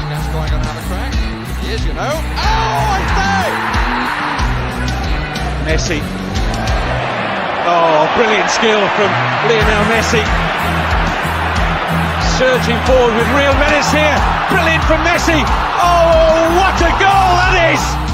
That's going to have a crack. He is, you know. Oh, I say! Messi. Oh, brilliant skill from Lionel Messi. Surging forward with real menace here. Brilliant from Messi. Oh, what a goal that is!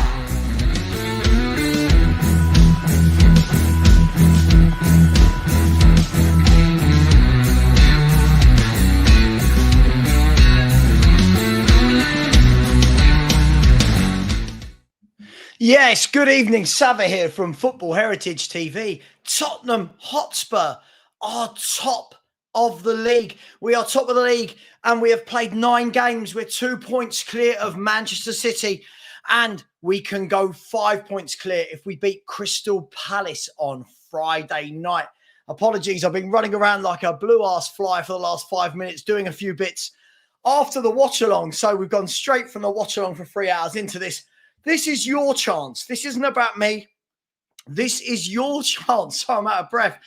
Yes, good evening. Savva here from Football Heritage TV. Tottenham Hotspur are top of the league. We are top of the league and we have played 9 games. We're 2 points clear of Manchester City and we can go 5 points clear if we beat Crystal Palace on Friday night. Apologies, I've been running around like a blue-ass fly for the last 5 minutes doing a few bits after the watch-along. So we've gone straight from the watch-along for 3 hours into this. This is your chance. This isn't about me. This is your chance. So I'm out of breath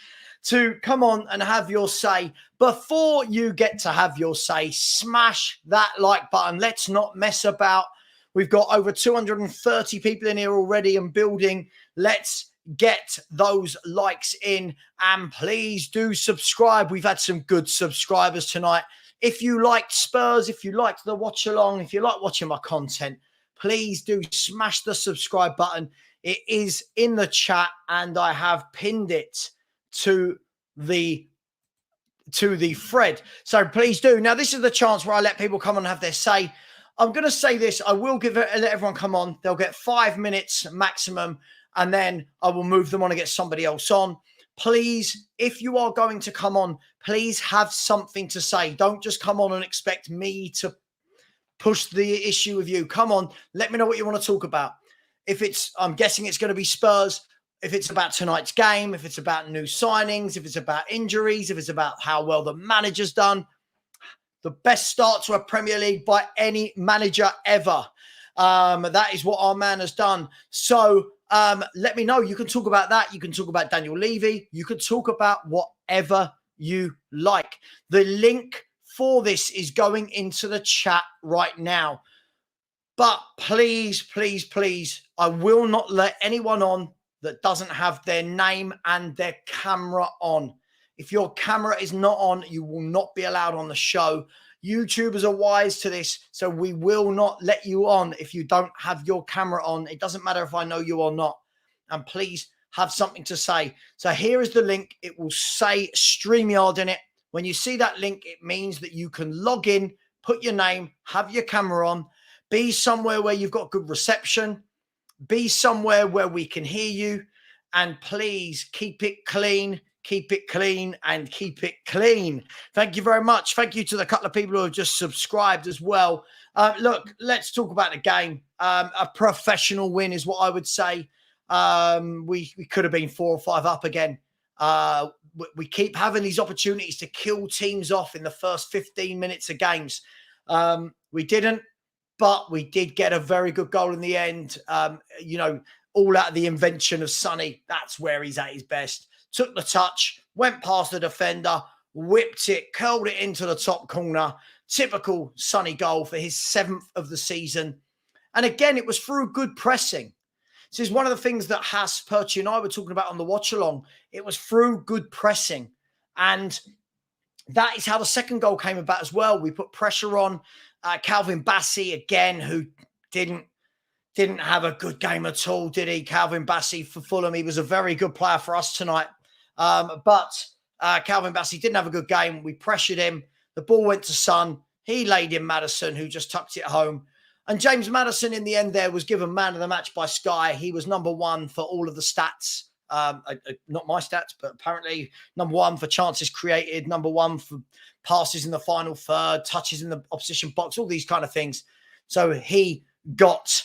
to come on and have your say. Before you get to have your say, smash that like button. Let's not mess about. We've got over 230 people in here already and building. Let's get those likes in. And please do subscribe. We've had some good subscribers tonight. If you liked Spurs, if you liked the watch along, if you like watching my content, please do smash the subscribe button. It is in the chat and I have pinned it to the thread. So please do. Now, this is the chance where I let people come on and have their say. I'm going to say this. I will let everyone come on. They'll get 5 minutes maximum and then I will move them on and get somebody else on. Please, if you are going to come on, please have something to say. Don't just come on and expect me to push the issue with you. Come on, let me know what you want to talk about. If it's, I'm guessing it's going to be Spurs. If it's about tonight's game, if it's about new signings, if it's about injuries, if it's about how well the manager's done. The best start to a Premier League by any manager ever. That is what our man has done. So let me know. You can talk about that. You can talk about Daniel Levy. You can talk about whatever you like. The link for this is going into the chat right now. But please, please, please, I will not let anyone on that doesn't have their name and their camera on. If your camera is not on, you will not be allowed on the show. YouTubers are wise to this, so we will not let you on if you don't have your camera on. It doesn't matter if I know you or not. And please have something to say. So here is the link. It will say StreamYard in it. When you see that link, it means that you can log in, put your name, have your camera on, be somewhere where you've got good reception, be somewhere where we can hear you, and please keep it clean, and keep it clean. Thank you very much. Thank you to the couple of people who have just subscribed as well. Look, let's talk about the game. A professional win is what I would say. We could have been 4 or 5 up again. We keep having these opportunities to kill teams off in the first 15 minutes of games. We didn't, but we did get a very good goal in the end. You know, all out of the invention of Sonny. That's where he's at his best. Took the touch, went past the defender, whipped it, curled it into the top corner. Typical Sonny goal for his 7th of the season. And again, it was through good pressing. This is one of the things that Haas, Perchi and I were talking about on the watch-along. It was through good pressing. And that is how the second goal came about as well. We put pressure on Calvin Bassey again, who didn't have a good game at all, did he? Calvin Bassey for Fulham. He was a very good player for us tonight. But Calvin Bassey didn't have a good game. We pressured him. The ball went to Son. He laid in Maddison, who just tucked it home. And James Maddison, in the end there, was given man of the match by Sky. He was number 1 for all of the stats. Not my stats, but apparently number 1 for chances created, number 1 for passes in the final third, touches in the opposition box, all these kind of things. So he got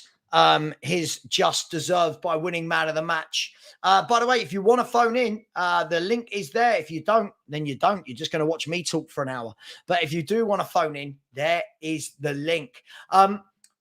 his just deserved by winning man of the match. By the way, if you want to phone in, the link is there. If you don't, then you don't. You're just going to watch me talk for an hour. But if you do want to phone in, there is the link.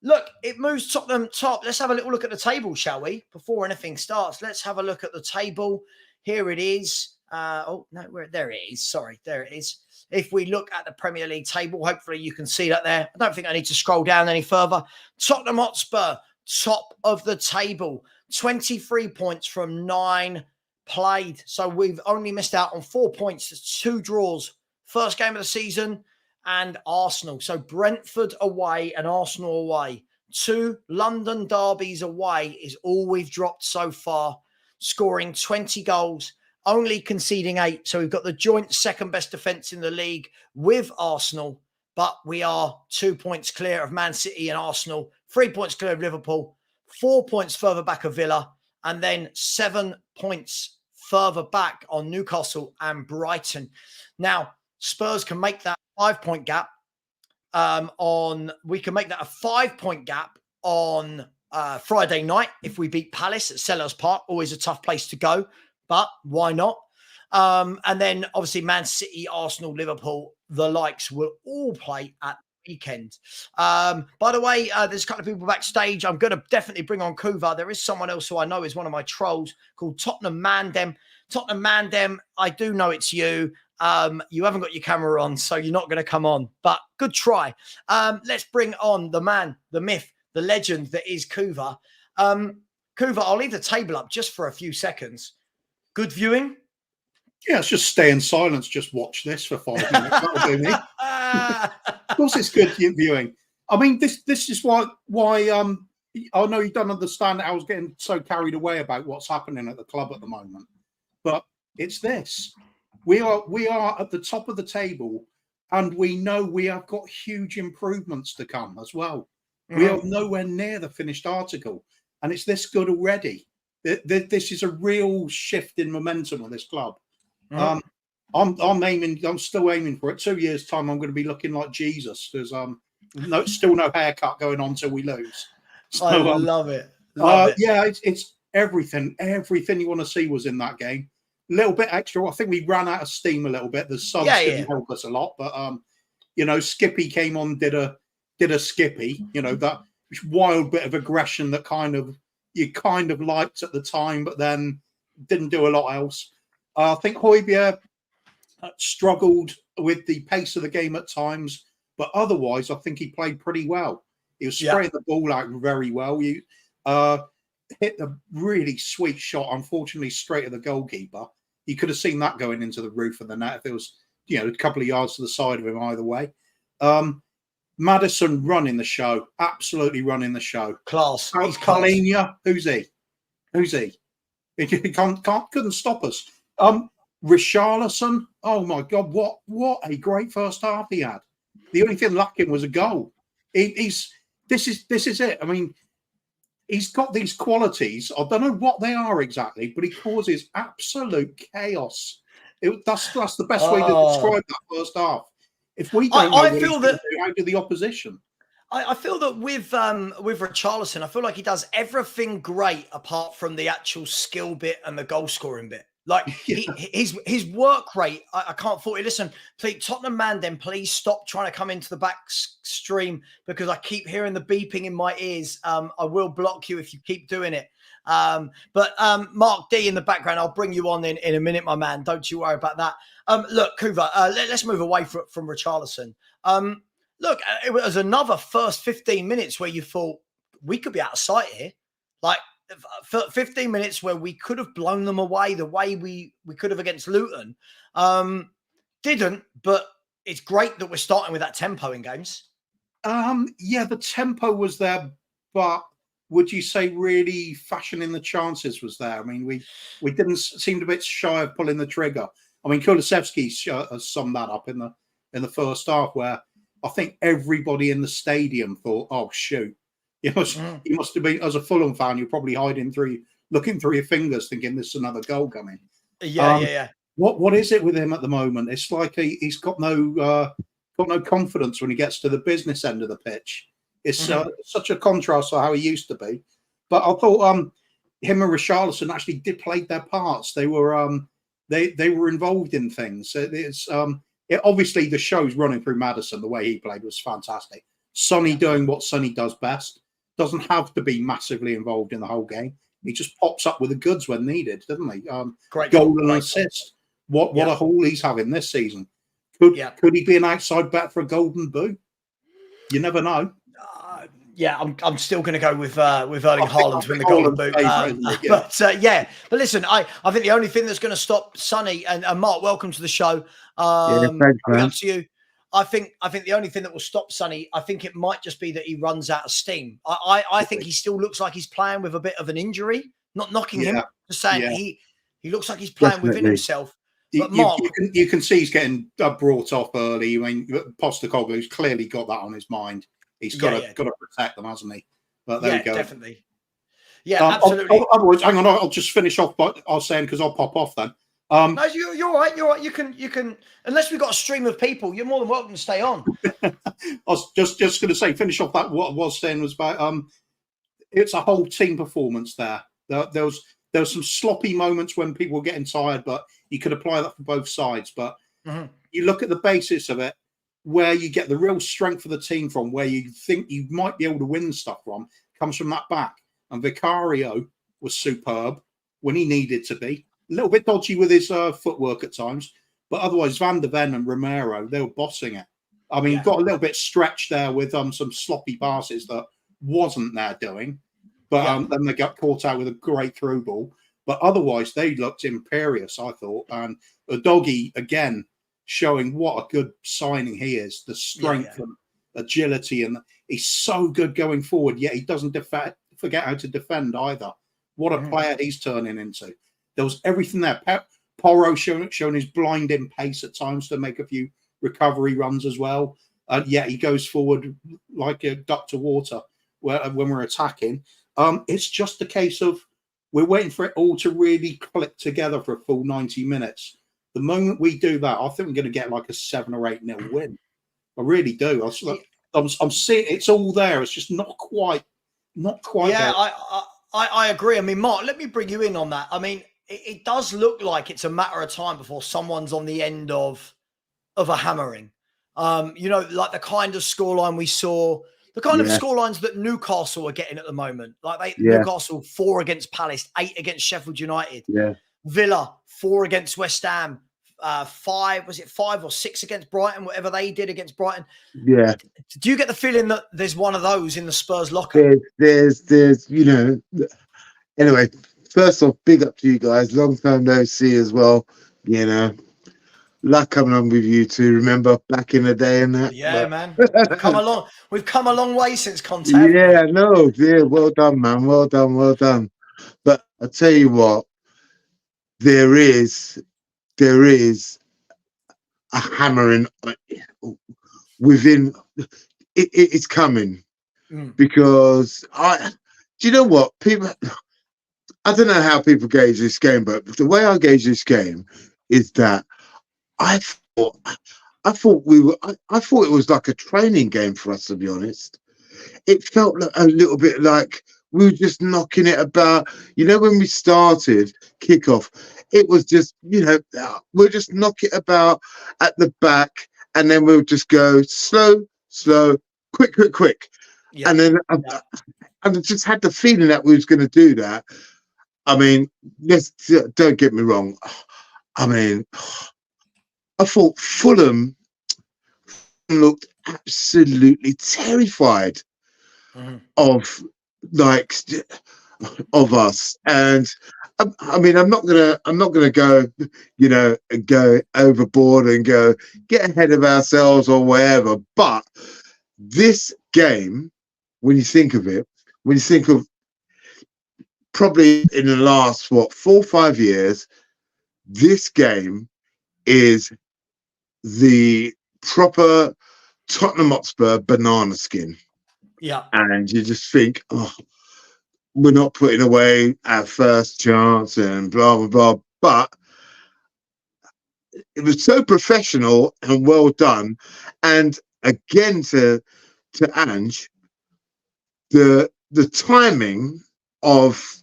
Look, it moves Tottenham top. Let's have a little look at the table, shall we? Before anything starts, let's have a look at the table. Here it is. Oh, no, there it is. Sorry, there it is. If we look at the Premier League table, hopefully you can see that there. I don't think I need to scroll down any further. Tottenham Hotspur, top of the table, 23 points from 9 played. So we've only missed out on 4 points, 2 draws. First game of the season, and Arsenal. So Brentford away and Arsenal away. 2 London derbies away is all we've dropped so far, scoring 20 goals, only conceding 8. So we've got the joint second best defence in the league with Arsenal, but we are 2 points clear of Man City and Arsenal, 3 points clear of Liverpool, 4 points further back of Villa, and then 7 points further back on Newcastle and Brighton. Now, Spurs can make that 5-point gap we can make that a 5-point gap on Friday night if we beat Palace at Sellers Park. Always a tough place to go, but why not? And then obviously Man City, Arsenal, Liverpool, the likes will all play at the weekend. By the way, there's a couple of people backstage. I'm going to definitely bring on Kuva. There is someone else who I know is one of my trolls called Tottenham Mandem. Tottenham Mandem, I do know it's you. You haven't got your camera on, so you're not going to come on, but good try. Let's bring on the man, the myth, the legend that is Kuva. Kuva, I'll leave the table up just for a few seconds. Good viewing? Yeah, it's just stay in silence. Just watch this for 5 minutes. That'll do me. Of course, it's good viewing. I mean, this is why I know you don't understand. I was getting so carried away about what's happening at the club at the moment, but it's this. We are at the top of the table, and we know we have got huge improvements to come as well. We are nowhere near the finished article, and it's this good already. This is a real shift in momentum of this club. I'm still aiming for it. 2 years' time, I'm going to be looking like Jesus. There's still no haircut going on till we lose. So, I love it. Love it. Yeah, it's everything. Everything you want to see was in that game. A little bit extra. I think we ran out of steam a little bit. The subs didn't help us a lot, but Skippy came on, did a Skippy. That wild bit of aggression that you kind of liked at the time, but then didn't do a lot else. I think Højbjerg struggled with the pace of the game at times, but otherwise, I think he played pretty well. He was spraying the ball out very well. You hit a really sweet shot, unfortunately, straight at the goalkeeper. You could have seen that going into the roof of the net if it was, a couple of yards to the side of him either way. Maddison running the show, absolutely running the show. Class. He's Kalina. Who's he? He couldn't stop us. Richarlison. Oh my God, what a great first half he had. The only thing lacking was a goal. This is it. I mean, he's got these qualities. I don't know what they are exactly, but he causes absolute chaos. That's the best way to describe that first half. If we don't how do the opposition? I feel that with Richarlison, I feel like he does everything great apart from the actual skill bit and the goal scoring bit. Like his work rate, I can't fault it. Listen, please, Tottenham Mandem, please stop trying to come into the back stream because I keep hearing the beeping in my ears. I will block you if you keep doing it. But Mark D in the background, I'll bring you on in a minute, my man. Don't you worry about that. Look, Kuva, let's move away from Richarlison. Look, it was another first 15 minutes where you thought we could be out of sight here. Like 15 minutes where we could have blown them away the way we could have against Luton. Didn't, but it's great that we're starting with that tempo in games. Yeah, the tempo was there, but would you say really fashioning the chances was there? I mean, we didn't seem a bit shy of pulling the trigger. I mean, Kulusevski has summed that up in the first half, where I think everybody in the stadium thought, "Oh shoot, you must have been." As a Fulham fan, you're probably looking through your fingers, thinking there's another goal coming. Yeah. What is it with him at the moment? It's like he's got no confidence when he gets to the business end of the pitch. It's such a contrast to how he used to be. But I thought him and Richarlison actually did play their parts. They were they were involved in things. Obviously the show's running through Maddison. The way he played was fantastic. Sonny doing what Sonny does best. Doesn't have to be massively involved in the whole game. He just pops up with the goods when needed, doesn't he? Great goal and assist. What a haul he's having this season. Could he be an outside bet for a golden boot? You never know. I'm still going to go with Erling Haaland to win the golden boot. But listen, I think the only thing that's going to stop Sonny and Mark, welcome to the show. Thanks, man. Up to you. I think the only thing that will stop Sonny, I think it might just be that he runs out of steam. I think he still looks like he's playing with a bit of an injury. Not knocking him, just saying he looks like he's playing within himself. But Mark, you can see he's getting brought off early. I mean, Postecoglou's clearly got that on his mind. He's got to protect them, hasn't he? But there we go. Definitely. Yeah, absolutely. Otherwise, hang on, I'll just finish off by saying, because I'll pop off then. No, you're all right. You're all right. You can. Unless we've got a stream of people, you're more than welcome to stay on. I was just going to say, finish off that. What I was saying was about it's a whole team performance there. There was some sloppy moments when people were getting tired, but you could apply that for both sides. But you look at the basis of it, where you get the real strength of the team from, where you think you might be able to win stuff from, comes from that back. And Vicario was superb when he needed to be. A little bit dodgy with his footwork at times, but otherwise Van der Ven and Romero, they were bossing it. I mean, got a little bit stretched there with some sloppy passes that wasn't their doing, but then they got caught out with a great through ball. But otherwise, they looked imperious, I thought. And Udogie, again, showing what a good signing he is, the strength and agility, and he's so good going forward, yet he doesn't forget how to defend either. What a player he's turning into. There was everything there. Porro showing his blinding pace at times to make a few recovery runs as well. Yet he goes forward like a duck to water when we're attacking. It's just a case of we're waiting for it all to really click together for a full 90 minutes. The moment we do that, I think we're going to get like a 7 or 8-0 win. I really do. I'm seeing it's all there. It's just not quite. Yeah, there. I agree. I mean, Mark, let me bring you in on that. I mean, it does look like it's a matter of time before someone's on the end of a hammering. Like the kind of scoreline we saw, the kind of scorelines that Newcastle are getting at the moment. Like Newcastle 4 against Palace, 8 against Sheffield United. Yeah. Villa 4 against West Ham, 5 or 6 against Brighton, whatever they did against Brighton. Yeah. Do you get the feeling that there's one of those in the Spurs locker? There's anyway, first off, big up to you guys. Long time no see as well. Luck coming on with you two. Remember back in the day and that? Yeah, man. We've come a long way since contact. Yeah, no, yeah, well done, man. Well done. But I tell you what, there is a hammering within. It's coming because do you know what people? I don't know how people gauge this game, but the way I gauge this game is that I thought it was like a training game for us, to be honest. It felt a little bit like we were just knocking it about. When we started kickoff, it was just, we'll just knock it about at the back, and then we'll just go slow, quick. Yeah. And then I just had the feeling that we was going to do that. I mean, don't get me wrong. I mean, I thought Fulham looked absolutely terrified of us, and I mean, I'm not gonna go, go overboard and go get ahead of ourselves or whatever. But this game, when you think of it, when you think of probably in the last 4 or 5 years, this game is the proper Tottenham Hotspur banana skin. Yeah. And you just think, we're not putting away our first chance and blah, blah, blah. But it was so professional and well done. And again, to Ange, the timing of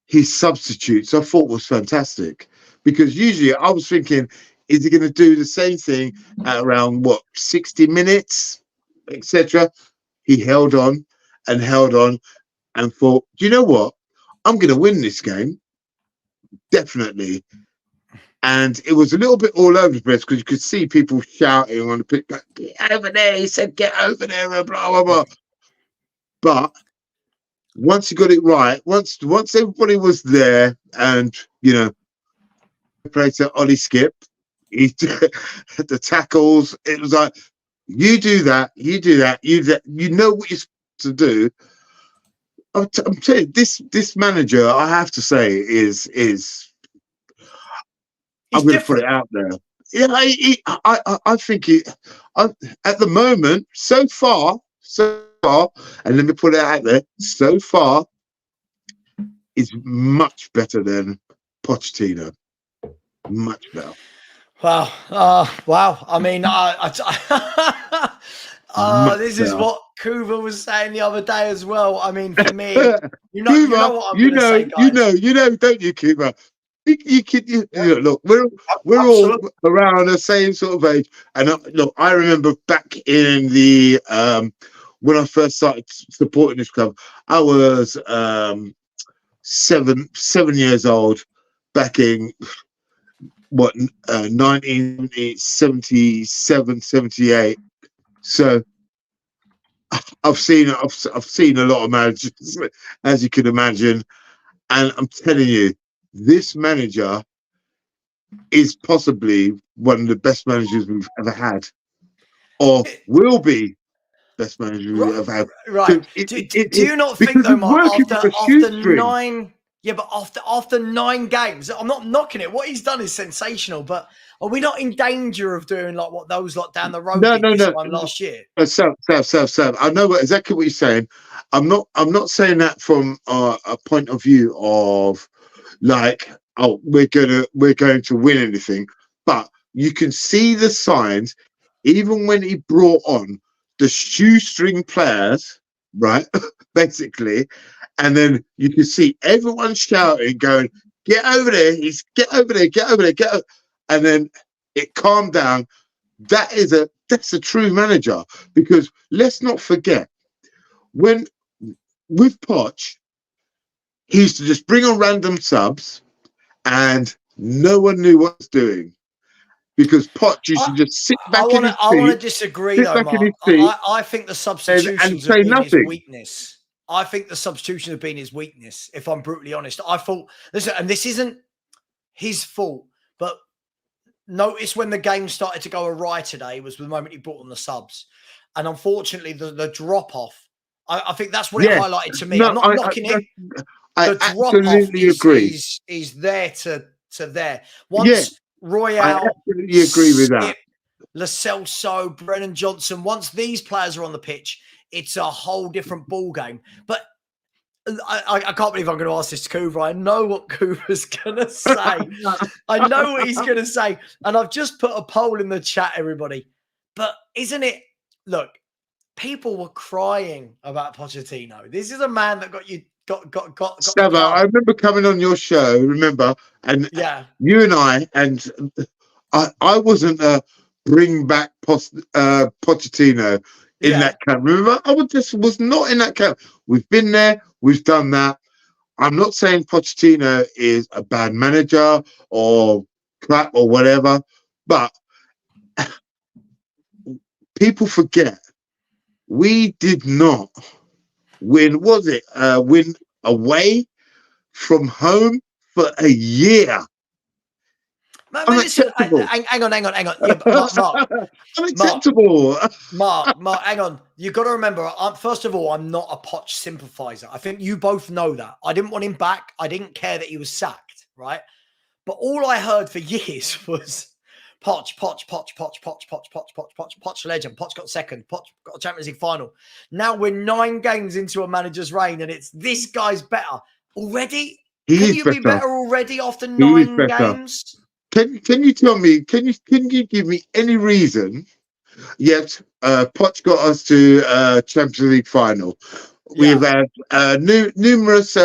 his substitutes I thought was fantastic, because usually I was thinking, is he going to do the same thing at around 60 minutes, etc.? He held on and thought, do you know what? I'm going to win this game, definitely. And it was a little bit all over the place because you could see people shouting on the pitch, like, get over there. He said, get over there, and blah, blah, blah. But once you got it right, once everybody was there and, you know, played to Ollie Skip, he the tackles, it was like, you do that, you know what you're supposed to do. I'm telling you, this manager, I have to say, is I'm going to put it out there. Yeah, I think at the moment, so far, and let me put it out there, so far, is much better than Pochettino. Much better. Wow. Wow. I mean, this is what Kuva was saying the other day as well. I mean, for me, you know what I'm going to say, guys. You know, don't you, Kuva? Look, we're all around the same sort of age, and look, I remember back in the when I first started supporting this club, I was 7 years old back in 1977, 78. So I've seen a lot of managers, as you can imagine, and I'm telling you, this manager is possibly one of the best managers we've ever had, or will be best manager we've ever had. Right? Do you not think though, Mark, after 9? Yeah, but after 9 games, I'm not knocking it. What he's done is sensational, but are we not in danger of doing like what those lot down the road did this time last year? Sam, I know exactly what you're saying. I'm not saying that from a point of view of like, oh, we're going to win anything, but you can see the signs even when he brought on the shoestring players, right? Basically. And then you can see everyone shouting, going, get over there, get over there. And then it calmed down. That's a true manager, because let's not forget, when with Poch, he used to just bring on random subs and no one knew what he was doing. Because Poch used to just sit back in his seat. I want to disagree though, Mark. I think the substitutions have been his weakness. I think the substitutions have been his weakness, if I'm brutally honest. I thought, listen, and this isn't his fault, but notice when the game started to go awry today was the moment he brought on the subs. And unfortunately, the drop-off, I think that's what it highlighted to me. I'm not knocking it. The drop-off is there to there. Once Royale, I absolutely agree with that. Lo Celso, Brennan Johnson, once these players are on the pitch, it's a whole different ball game. But I can't believe I'm going to ask this to Kuva. I know what Kuva's going to say. I know what he's going to say. And I've just put a poll in the chat, everybody. But isn't it? Look, people were crying about Pochettino. This is a man that got you. Got Savva, I remember coming on your show, and you and I wasn't bring back Pochettino in that camp. Remember, I was not in that camp. We've been there, we've done that. I'm not saying Pochettino is a bad manager or crap or whatever, but people forget we did not win. Was it win away from home for a year? Unacceptable. Hang on. Yeah, Mark, unacceptable. Mark, hang on. You've got to remember, first of all, I'm not a Poch sympathizer. I think you both know that. I didn't want him back. I didn't care that he was sacked, right? But all I heard for years was Poch legend. Poch got second. Poch got a Champions League final. Now we're 9 games into a manager's reign and it's this guy's better. Already? Can you be better already after 9 games? Can you tell me? Can you give me any reason? Yet Poch got us to Champions League final. We've had numerous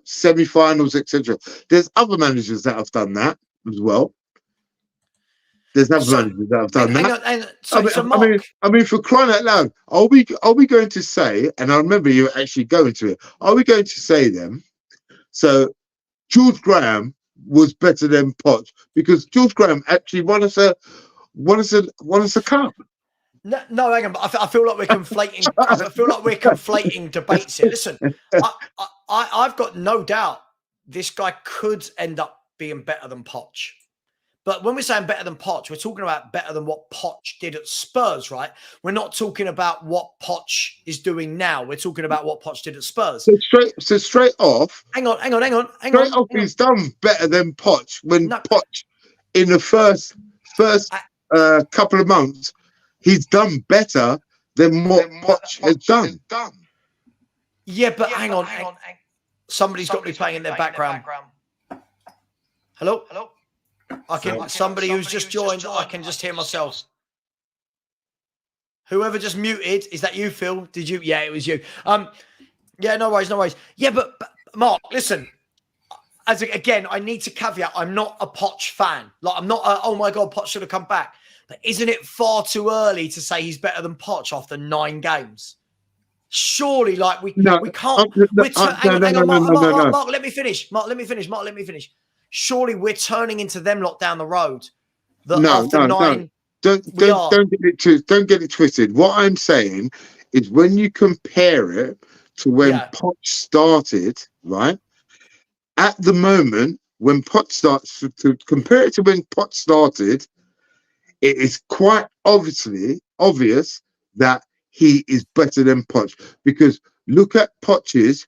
semi-finals, etc. There's other managers that have done that as well. There's other managers that have done that. I mean, for crying out loud, are we going to say? And I remember you actually going to it. Are we going to say them? So George Graham was better than Poch because George Graham actually won us a cup. No, hang on. But I feel like we're conflating. I feel like we're conflating debates here. Listen, I've got no doubt this guy could end up being better than Poch. But when we're saying better than Poch, we're talking about better than what Poch did at Spurs, right? We're not talking about what Poch is doing now. We're talking about what Poch did at Spurs. So straight off. Hang on. He's done better than Poch when Poch in the first couple of months, he's done better than what Poch has done. Yeah, but hang on. Somebody's got to be playing in their background. Hello? Somebody who's just joined, I can just hear myself. Whoever just muted, is that you, Phil? Did you? Yeah, it was you. Yeah, no worries. Yeah, but Mark, listen. Again, I need to caveat, I'm not a Poch fan. Like, I'm not oh my God, Poch should have come back. But isn't it far too early to say he's better than Poch after 9 games? Surely, like, we can't. Mark, let me finish. Mark, let me finish. Surely we're turning into them lot down the road. Don't get it twisted. What I'm saying is when you compare it to when Poch started, right? At the moment, when Poch starts, to compare it to when Poch started, it is quite obvious that he is better than Poch. Because look at Poch's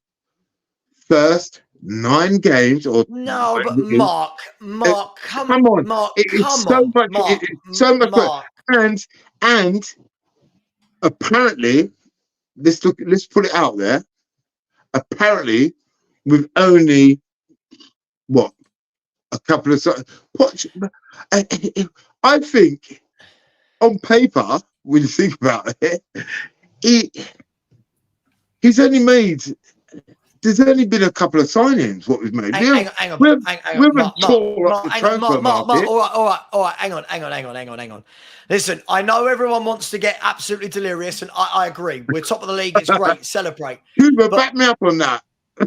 first 9 games. Mark, come on. Mark, it's so much. And apparently, let's put it out there. Apparently, with only a couple of Poch, I think on paper, when you think about it, he's only made. There's only been a couple of signings. What we've made. Hang on. All right. Hang on. Listen, I know everyone wants to get absolutely delirious, and I agree. We're top of the league. It's great. Celebrate. Back me up on that.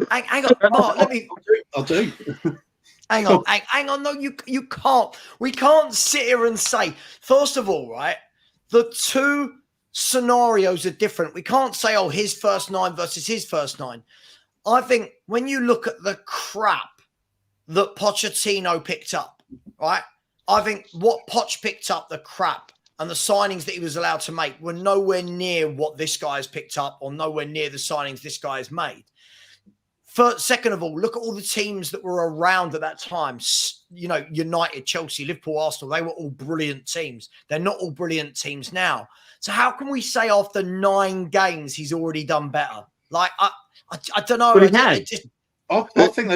Hang on, Mark. I'll do. Hang on. No, you can't. We can't sit here and say. First of all, right, the two scenarios are different. We can't say, oh, his first 9 versus his first 9. I think when you look at the crap that Pochettino picked up, right? I think what Poch picked up, the crap, and the signings that he was allowed to make were nowhere near what this guy has picked up or nowhere near the signings this guy has made. Second of all, look at all the teams that were around at that time. You know, United, Chelsea, Liverpool, Arsenal, they were all brilliant teams. They're not all brilliant teams now. So how can we say after 9 games he's already done better? Like, I don't know. I think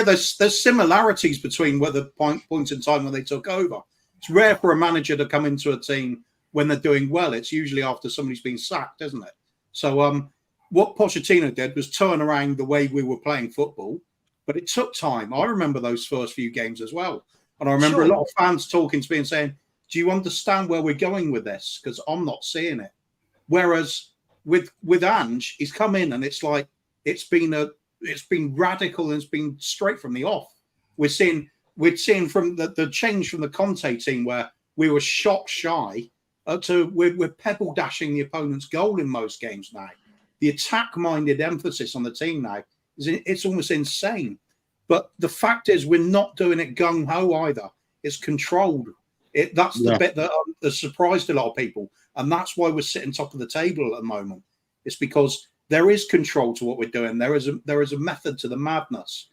there's similarities between the points in time when they took over. It's rare for a manager to come into a team when they're doing well. It's usually after somebody's been sacked, isn't it? So what Pochettino did was turn around the way we were playing football, but it took time. I remember those first few games as well. And I remember a lot of fans talking to me and saying, do you understand where we're going with this? Because I'm not seeing it. Whereas with Ange, he's come in and it's like it's been radical and it's been straight from the off. We're seeing from the change from the Conte team where we were shot shy to we're pebble dashing the opponent's goal in most games now. The attack-minded emphasis on the team now it's almost insane. But the fact is, we're not doing it gung-ho either. It's controlled. That's the bit that surprised a lot of people. And that's why we're sitting top of the table at the moment. It's because there is control to what we're doing. There is a method to the madness.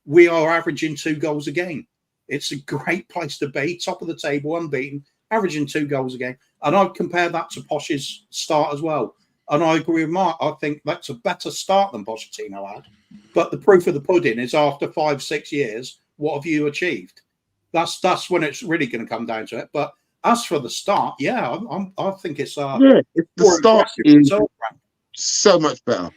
We are averaging 2 goals a game. It's a great place to be, top of the table, unbeaten, averaging 2 goals a game. And I'd compare that to Poch's start as well. And I agree with Mark. I think that's a better start than Pochettino had. But the proof of the pudding is after 5-6 years, what have you achieved? That's when it's really going to come down to it. But as for the start, I think it's the start is so much better.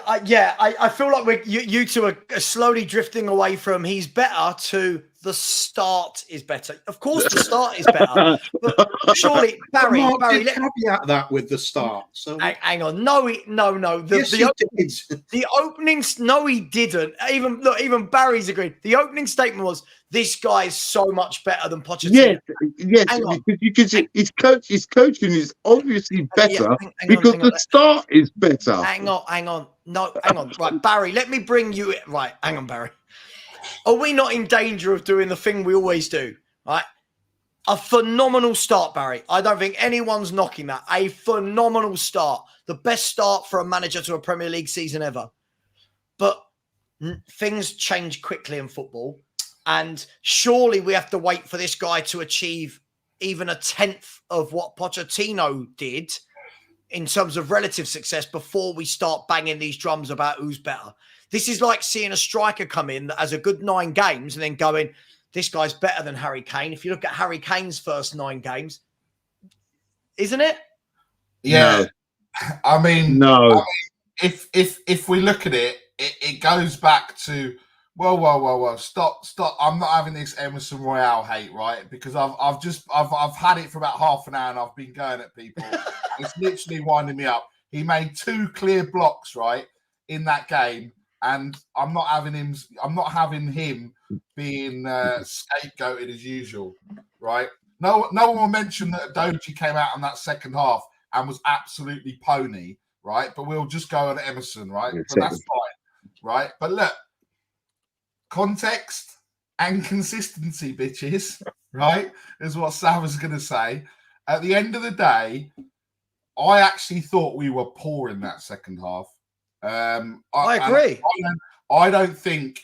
I feel like you two are slowly drifting away from he's better to the start is better. Of course, the start is better. But surely, Barry, Mark Barry, did caveat that with the start. So hang on. No. yes, he did. The opening. No, he didn't. Even Barry's agreed. The opening statement was, "This guy is so much better than Pochettino." Yes, because you can see his coaching is obviously better because the start is better. Hang on. No, hang on. Right, Barry, let me bring you it. Right, hang on, Barry. Are we not in danger of doing the thing we always do? Right? A phenomenal start, Barry. I don't think anyone's knocking that. A phenomenal start. The best start for a manager to a Premier League season ever. But things change quickly in football. And surely we have to wait for this guy to achieve even a tenth of what Pochettino did in terms of relative success before we start banging these drums about who's better. This is like seeing a striker come in that has a good 9 games and then going, this guy's better than Harry Kane. If you look at Harry Kane's first 9 games, isn't it? Yeah. No. I mean, no. If we look at it, it goes back to, well, stop. I'm not having this Emerson Royale hate, right? Because I've had it for about half an hour and I've been going at people. It's literally winding me up. He made 2 clear blocks, right, in that game. And I'm not having him being scapegoated as usual, right? No one will mention that Doji came out in that second half and was absolutely pony, right? But we'll just go on Emerson, right? But that's fine, right? But look, context and consistency, bitches, right? Is what Savva's going to say. At the end of the day, I actually thought we were poor in that second half. I agree. I don't think,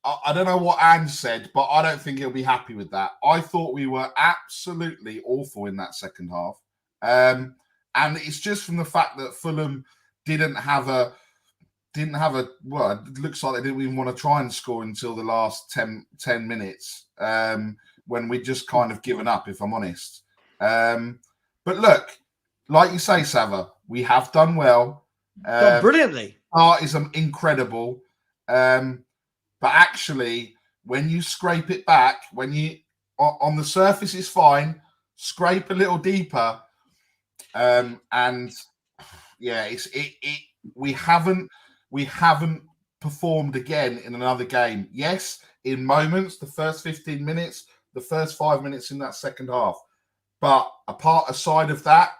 I don't know what Ange said, but I don't think he'll be happy with that. I thought we were absolutely awful in that second half. And it's just from the fact that Fulham didn't have a, well, it looks like they didn't even want to try and score until the last 10 minutes when we just kind of given up, if I'm honest. But look, like you say, Savva, we have done well. Done brilliantly. Art is incredible. But actually, when you scrape it back, when you on the surface is fine, scrape a little deeper, and yeah, we haven't performed again in another game. Yes, in moments, the first 15 minutes, the first 5 minutes in that second half, but aside of that,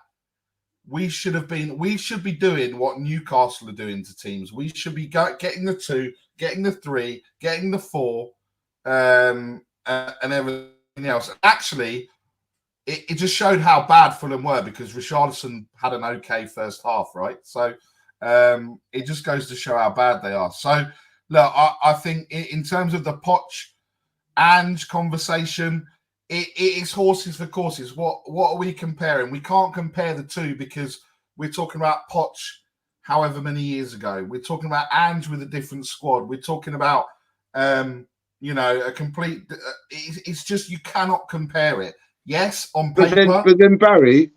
we should be doing what Newcastle are doing to teams. We should be getting the 2, getting the 3, getting the 4, and everything else. Actually, it just showed how bad Fulham were because Richarlison had an okay first half, right? So it just goes to show how bad they are. So look, I think in terms of the Poch and conversation, it is horses for courses. What are we comparing? We can't compare the 2 because we're talking about Poch however many years ago. We're talking about Ange with a different squad. We're talking about a complete. It's just you cannot compare it. Yes, on paper. But then Barry,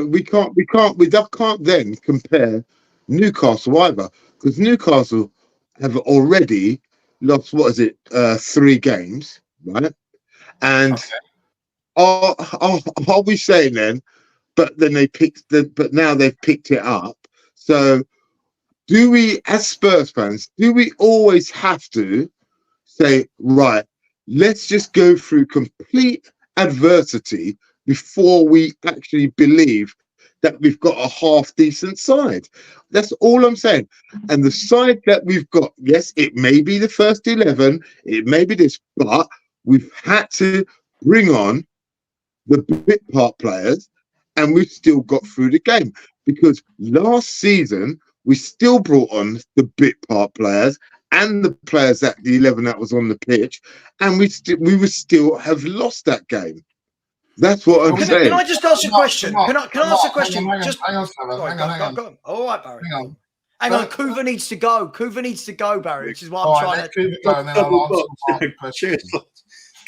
we can't then compare Newcastle either because Newcastle have already lost 3 games, right? And are we saying then? But then but now they've picked it up. So, do we, as Spurs fans, always have to say, right? Let's just go through complete adversity before we actually believe that we've got a half decent side. That's all I'm saying. And the side that we've got, yes, it may be the first 11, it may be this, but we've had to bring on the bit part players and we've still got through the game because last season we still brought on the bit part players and the players the 11 that was on the pitch, and we would still have lost that game. That's what I'm saying. Can I just ask a question? Can I ask a question? Hang on. Go on. All right, Barry. Hang on. Kuva needs to go. Barry, which is what I'm trying to go. And then I'll answer. Cheers.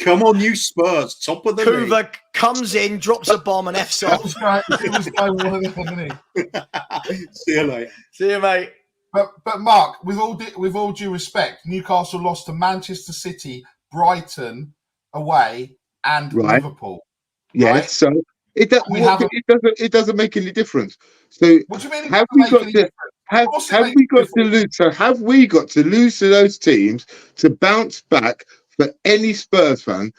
Come on, you Spurs, top of the league. Kuva comes in, drops a bomb, and F's off. See you later. See you, mate. But Mark, with all due respect, Newcastle lost to Manchester City, Brighton away and Right. Liverpool. Yes, right? so it doesn't make any difference. So What do you mean? have we got to have we got to lose? So have we got to lose to those teams to bounce back for any Spurs fan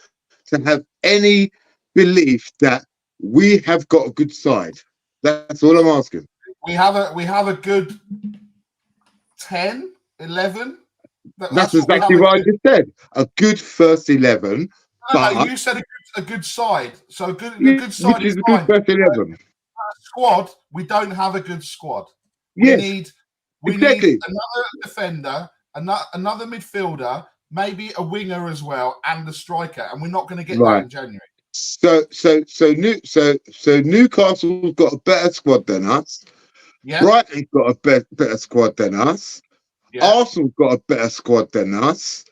to have any belief that we have got a good side? That's all I'm asking. We have a good 10, 11. That's exactly what I just said. A good first 11. No, you said a good side. So a good side which is a good first 11. Squad, we don't have a good squad. Yes, we need another defender, another midfielder, maybe a winger as well, and a striker, and we're not going to get that in January. So Newcastle's got a better squad than us. Yeah. Brighton's got a better squad than us. Yeah. Arsenal's got a better squad than us.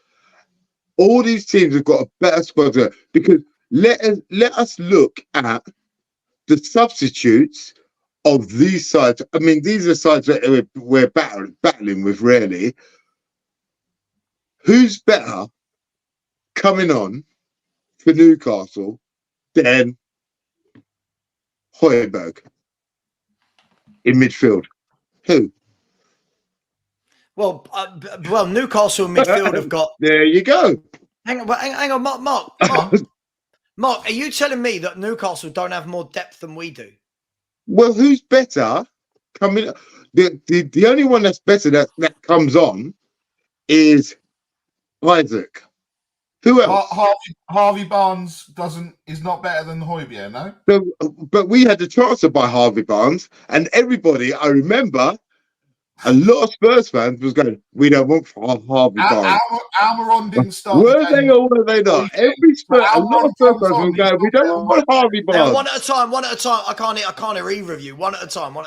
All these teams have got a better squad than us, because let us look at the substitutes of these sides. I mean, these are sides that we're battling with, really. Who's better coming on for Newcastle than Højbjerg in midfield? Who? Well, Newcastle midfield have got. There you go. Hang on, Mark. Mark, are you telling me that Newcastle don't have more depth than we do? Well, who's better coming? The only one that's better that comes on is Isaac. Who else? Harvey Barnes is not better than Højbjerg, no? So, but we had the chance to buy Harvey Barnes, and everybody, I remember, a lot of Spurs fans was going, "We don't want Harvey Barnes." Almiron didn't start. Were they or were they not? Every Spurs, a lot of Spurs fans were going, "We don't want Harvey Barnes." One at a time. I can't hear either of you. One at a time.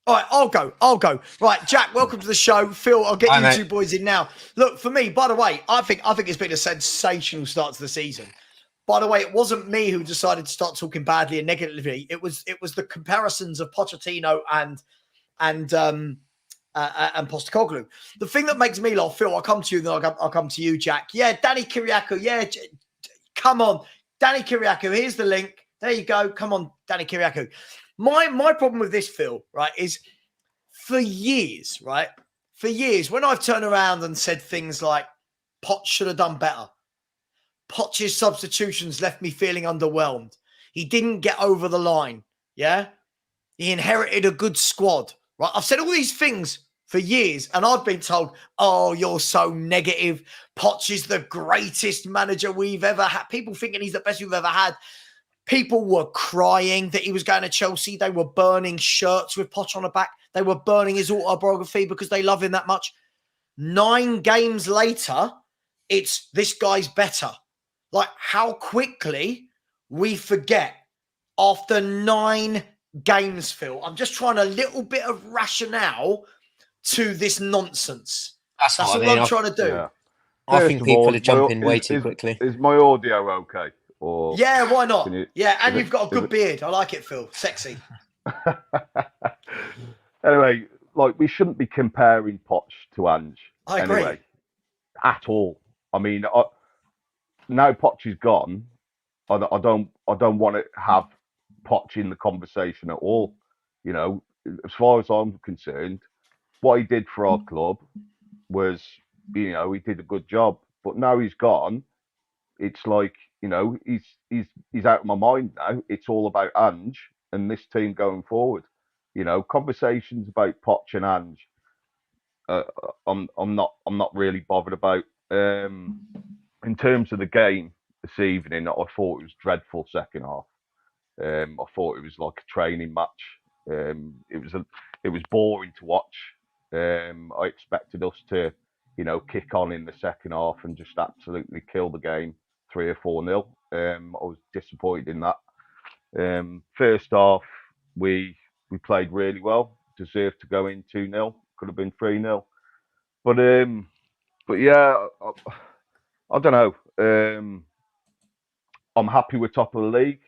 All right, I'll go. Right, Jack, welcome to the show. Phil, I'll get you two boys in now. Look, for me, by the way, I think it's been a sensational start to the season. By the way, it wasn't me who decided to start talking badly and negatively. It was the comparisons of Pochettino and Postecoglou. The thing that makes me laugh, Phil, I'll come to you, then I'll come to you, Jack. Yeah, Danny Kiriakou. Yeah, come on, Danny Kiriakou. Here's the link. There you go. Come on, Danny Kiriakou. My problem with this, Phil, right, is for years, when I've turned around and said things like Poch should have done better. Poch's substitutions left me feeling underwhelmed. He didn't get over the line. Yeah. He inherited a good squad. Right. I've said all these things for years, and I've been told, "Oh, you're so negative. Poch is the greatest manager we've ever had." People thinking he's the best we've ever had. People were crying that he was going to Chelsea. They were burning shirts with Poch on the back. They were burning his autobiography because they love him that much. 9 games later, it's this guy's better. Like, how quickly we forget after 9 games, Phil. I'm just trying a little bit of rationale to this nonsense. That's all I'm trying to do. Yeah. I think people are jumping way too quickly. Is my audio okay? Or yeah, why not? And you've got a good beard. I like it, Phil. Sexy. Anyway, like, we shouldn't be comparing Poch to Ange. I agree. Anyway, at all. I mean, now Poch is gone, I don't want to have Poch in the conversation at all. You know, as far as I'm concerned, what he did for our club was, you know, he did a good job. But now he's gone, it's like, you know, he's out of my mind now. It's all about Ange and this team going forward. You know, conversations about Poch and Ange, I'm not really bothered about. In terms of the game this evening, I thought it was dreadful second half. I thought it was like a training match. It was boring to watch. I expected us to, you know, kick on in the second half and just absolutely kill the game 3 or 4-0. I was disappointed in that. First half, we played really well. Deserved to go in 2-0. Could have been 3-0. But yeah, I don't know. I'm happy we're top of the league,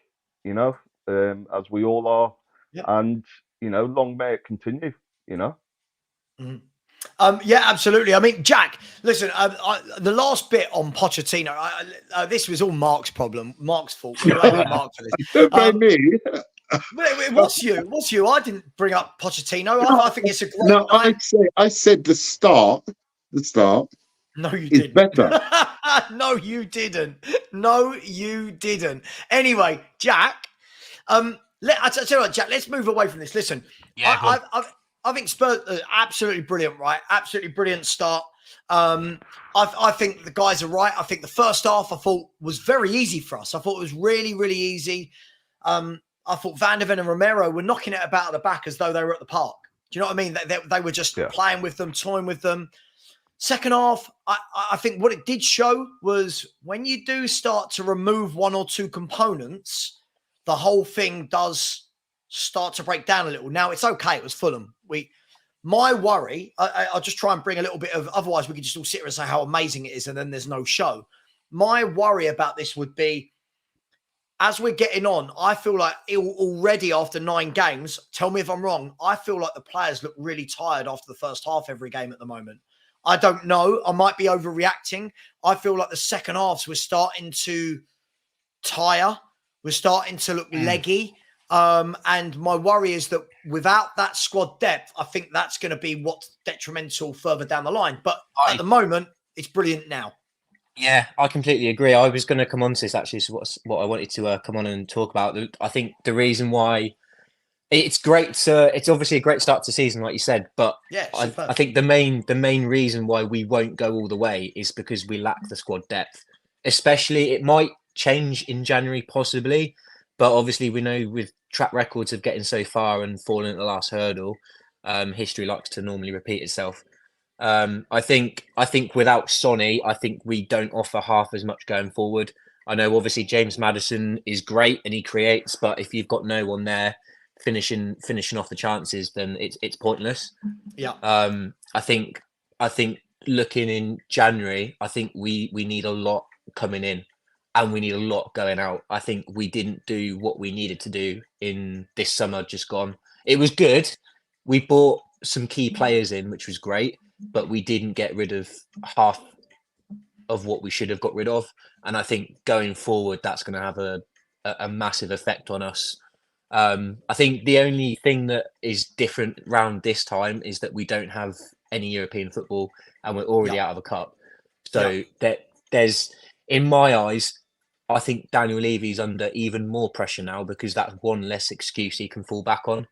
you know, as we all are. Yep. And, you know, long may it continue, you know. Mm. Yeah, absolutely. I mean, Jack, listen, the last bit on Pochettino, this was all Mark's problem, Mark's fault. We're blaming Mark for this. Don't blame me. What's you? What's you? I didn't bring up Pochettino. I think it's a great. No, I said the start. The start. No, you is didn't. better. No, you didn't. No, you didn't. Anyway, Jack, I tell you what, Jack, let's move away from this. Listen, Yeah, I think Spurs are absolutely brilliant, right? Absolutely brilliant start. I think the guys are right. I think the first half I thought was very easy for us. I thought it was really, really easy. I thought Van der Ven and Romero were knocking it about at the back as though they were at the park. Do you know what I mean? They were just playing with them, toying with them. Second half, I think what it did show was when you do start to remove one or two components, the whole thing does start to break down a little. Now, it's okay. It was Fulham. My worry, I'll just try and bring a little bit of, otherwise we could just all sit here and say how amazing it is and then there's no show. My worry about this would be, as we're getting on, I feel like already after 9 games, tell me if I'm wrong, I feel like the players look really tired after the first half every game at the moment. I don't know. I might be overreacting. I feel like the second halves we're starting to tire. We're starting to look leggy. And my worry is that without that squad depth, I think that's going to be what's detrimental further down the line. But at the moment, it's brilliant now. Yeah, I completely agree. I was going to come on to this actually. So what I wanted to come on and talk about. I think the reason why it's great. It's obviously a great start to the season, like you said. But yeah, I think the main reason why we won't go all the way is because we lack the squad depth. Especially, it might change in January possibly, but obviously we know with track records of getting so far and falling at the last hurdle, history likes to normally repeat itself. I think without Sonny, I think we don't offer half as much going forward. I know obviously James Maddison is great and he creates, but if you've got no one there finishing off the chances, then it's pointless. Yeah. I think looking in January, I think we need a lot coming in and we need a lot going out. I think we didn't do what we needed to do in this summer just gone. It was good. We bought some key players in, which was great, but we didn't get rid of half of what we should have got rid of. And I think going forward, that's going to have a massive effect on us. I think the only thing that is different around this time is that we don't have any European football and we're already out of a cup. So there's, in my eyes, I think Daniel Levy's under even more pressure now because that's one less excuse he can fall back on.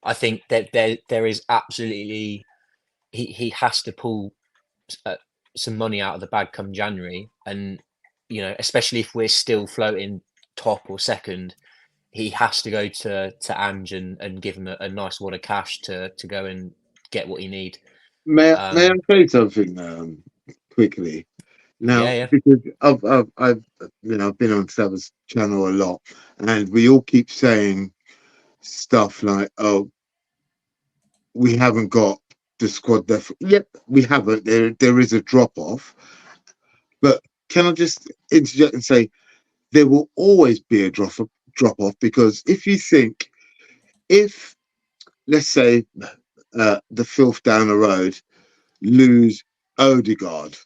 I think that there is absolutely, he has to pull some money out of the bag come January. And, you know, especially if we're still floating top or second, he has to go to Ange and give him a nice wad of cash to go and get what he need. May I say something quickly? Now, because I've been on Savva's channel a lot, and we all keep saying stuff like, "Oh, we haven't got the squad depth." Yep, we haven't. There is a drop off, but can I just interject and say there will always be a drop off because if you think, let's say the filth down the road lose Odegaard.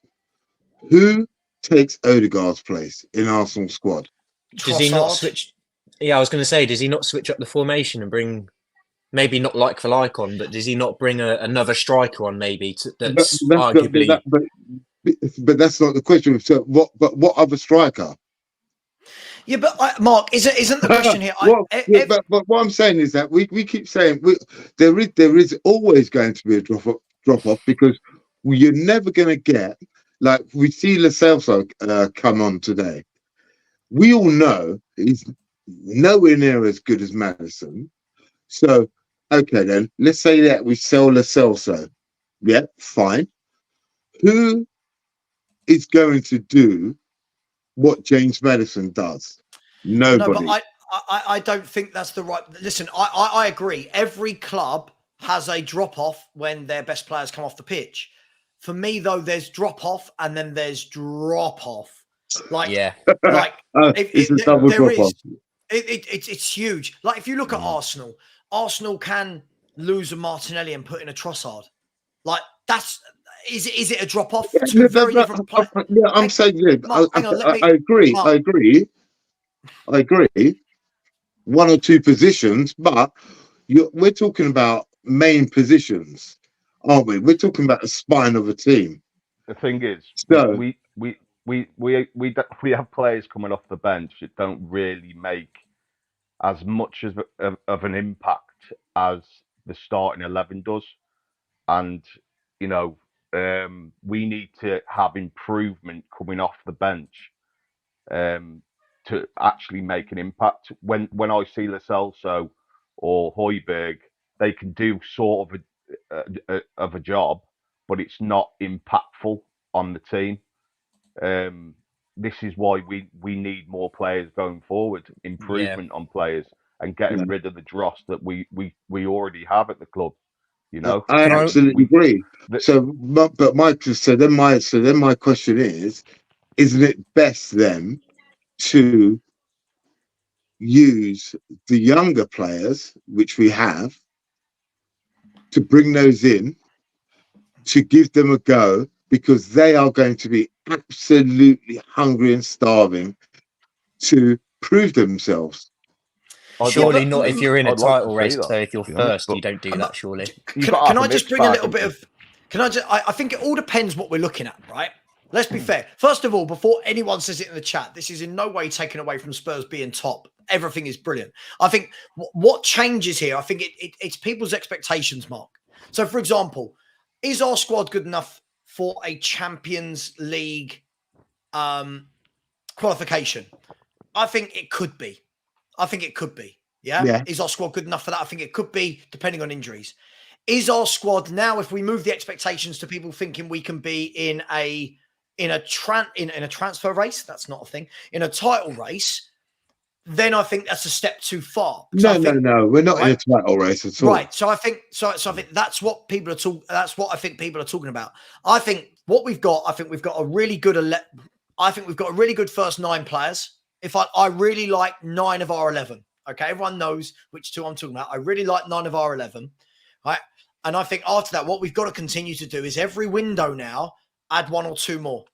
Who takes Odegaard's place in Arsenal's squad? Does he not switch? Yeah, I was going to say, does he not switch up the formation and bring, maybe not like for like on, but does he not bring another striker on maybe that's arguably... But that's not the question. So what other striker? Yeah, but Mark, isn't the question here? But what I'm saying is that we keep saying there is always going to be a drop off because you're never going to get, like we see Lo Celso come on today. We all know he's nowhere near as good as Maddison. So, okay then, let's say that we sell Lo Celso. Yeah, fine. Who is going to do what James Maddison does? Nobody. No, but I don't think that's the right... Listen, I agree. Every club has a drop-off when their best players come off the pitch. For me, though, there's drop-off and then there's drop-off. It's a double drop-off. It's huge. Like, if you look at Arsenal can lose a Martinelli and put in a Trossard. Like, is it a drop off? Yeah, Two very different players. I'm saying, Mark, hang on, I agree. Mark. I agree. One or two positions, but we're talking about main positions, aren't we? We're talking about the spine of a team. The thing is, So we have players coming off the bench that don't really make as much of an impact as the starting 11 does, and we need to have improvement coming off the bench to actually make an impact. When I see Lo Celso or Højbjerg, they can do sort of a job, but it's not impactful on the team. This is why we need more players going forward, improvement on players, and getting rid of the dross that we already have at the club. I absolutely agree. So then my question is, isn't it best then to use the younger players, which we have, to bring those in, to give them a go, because they are going to be absolutely hungry and starving to prove themselves. Surely not if you're in a title race. That, so if you're first, you don't do that, surely. Can I just bring a little bit of... I think it all depends what we're looking at, right? Let's be fair. First of all, before anyone says it in the chat, this is in no way taken away from Spurs being top. Everything is brilliant. I think what changes here, I think it's people's expectations, Mark. So, for example, is our squad good enough for a Champions League qualification? I think it could be. Yeah? Is our squad good enough for that? I think it could be, depending on injuries. Is our squad now, if we move the expectations to people thinking we can be in a transfer race, that's not a thing, in a title race, then I think that's a step too far. No, we're not in a title race at all. Right. So I think that's what people are talking. That's what I think people are talking about. I think what we've got. I think we've got a really good. I think we've got a really good first 9 players. I really like 9 of our 11. Okay, everyone knows which 2 I'm talking about. I really like 9 of our 11. Right. And I think after that, what we've got to continue to do is every window now add 1 or 2 more.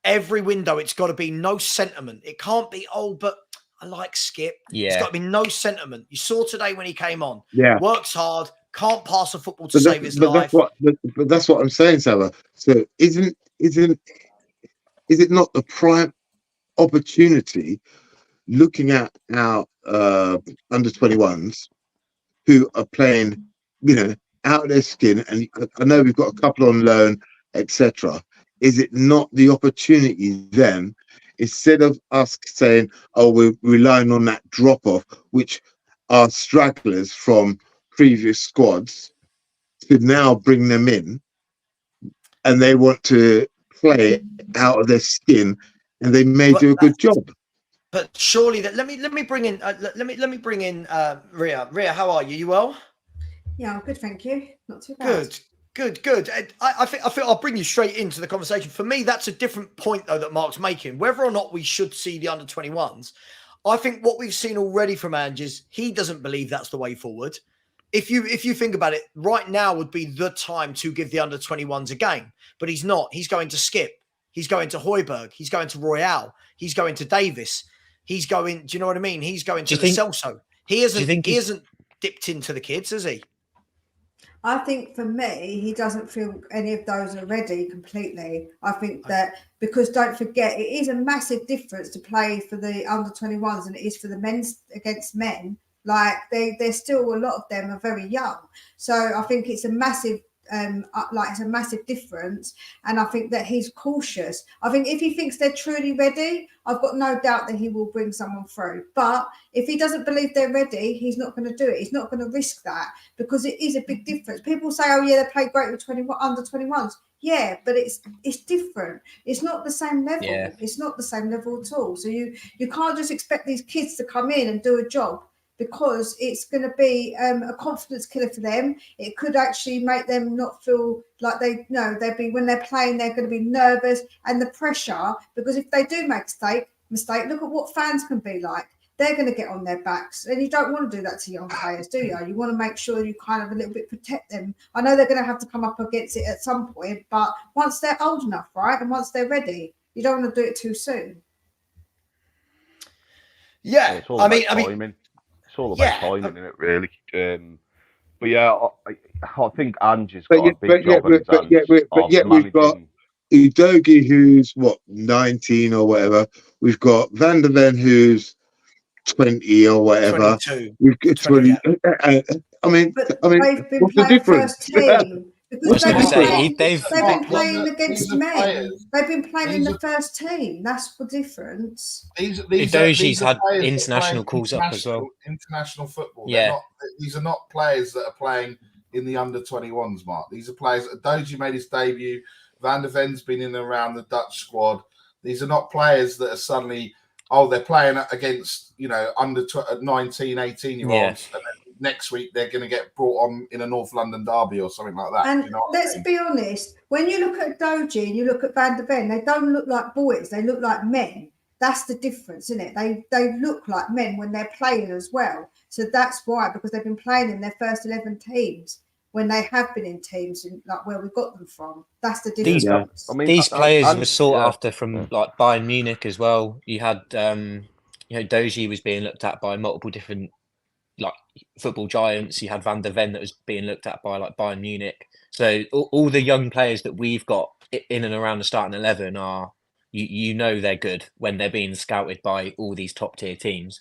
Every window, it's got to be no sentiment. It can't be, but I like Skip. Yeah. It's got to be no sentiment. You saw today when he came on. Yeah. Works hard, can't pass a football to save his life. But that's what I'm saying, Savva. So isn't it not the prime opportunity, looking at our under 21s who are playing, out of their skin, and I know we've got a couple on loan, etc. Is it not the opportunity then, instead of us saying, we're relying on that drop off, which are stragglers from previous squads, to now bring them in, and they want to play out of their skin, and they may do a good job. But surely that let me bring in Ria. Ria, how are you? You well? Yeah, I'm good, thank you. Not too bad. Good. I think I'll bring you straight into the conversation. For me, that's a different point though that Mark's making. Whether or not we should see the under 21s, I think what we've seen already from Ange is he doesn't believe that's the way forward. If you think about it, right now would be the time to give the under 21s a game, but he's not. He's going to Skip. He's going to Højbjerg. He's going to Royale. He's going to Davis. He's going. Do you know what I mean? He's going to Celso. He hasn't dipped into the kids, has he? I think for me, he doesn't feel any of those are ready completely. I think that because don't forget, it is a massive difference to play for the under 21s than it is for the men's against men. Like they're still, a lot of them are very young. So I think it's a massive, it's a massive difference. And I think that he's cautious. I think if he thinks they're truly ready, I've got no doubt that he will bring someone through. But if he doesn't believe they're ready, he's not going to do it. He's not going to risk that because it is a big difference. People say, oh yeah, they play great with under 21s. Yeah, but it's different. It's not the same level. Yeah. It's not the same level at all. So you can't just expect these kids to come in and do a job, because it's going to be a confidence killer for them. It could actually make them not feel like when they're playing, they're going to be nervous, and the pressure, because if they do make a mistake, look at what fans can be like. they're going to get on their backs. And you don't want to do that to young players, do you? You want to make sure you kind of a little bit protect them. I know they're going to have to come up against it at some point, but once they're old enough, right, and once they're ready, you don't want to do it too soon. Yeah, it's all about timing. It's all about timing, isn't it, really? But yeah, I think Ange's got a big job in his hands of we've got managing. Udogie, who's 19 or whatever. We've got Van der Ven, who's 20 or whatever. 22. We've got 20. I mean, They've been what's the playing difference? first team. Because they've been playing against these are men. players. They've been playing in These the first team. That's the difference. Udogie's had players that are international playing calls up as well. International football. Yeah. These are not players that are playing in the under-21s, Mark. These are players. Udogie made his debut. Van der Ven's been in and around the Dutch squad. These are not players that are suddenly, they're playing against, under 19, 18-year-olds. And then next week they're going to get brought on in a North London derby or something like that. And let's be honest, when you look at Udogie and you look at Van der Ven, they don't look like boys. They look like men. That's the difference, isn't it? They look like men when they're playing as well. So that's why, because they've been playing in their first 11 teams when they have been in teams like where we got them from. That's the difference. These players were sought after from like Bayern Munich as well. You had, Doji was being looked at by multiple different like football giants. You had Van der Ven that was being looked at by like Bayern Munich. So all the young players that we've got in and around the starting 11 are, they're good when they're being scouted by all these top tier teams.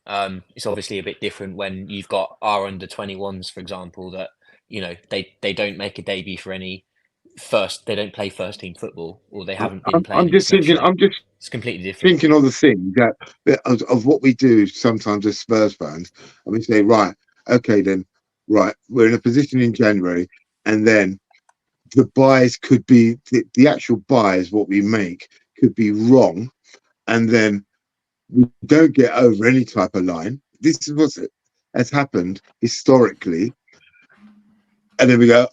It's obviously a bit different when you've got our under 21s, for example, that they don't make a debut for any they don't play first team football, or they haven't been playing. It's completely different. Thinking of the thing that of what we do sometimes as Spurs fans, and we say, right, okay, then, right, we're in a position in January, and then the buys could be the actual buys what we make could be wrong, and then we don't get over any type of line. This is what has happened historically. And then we go,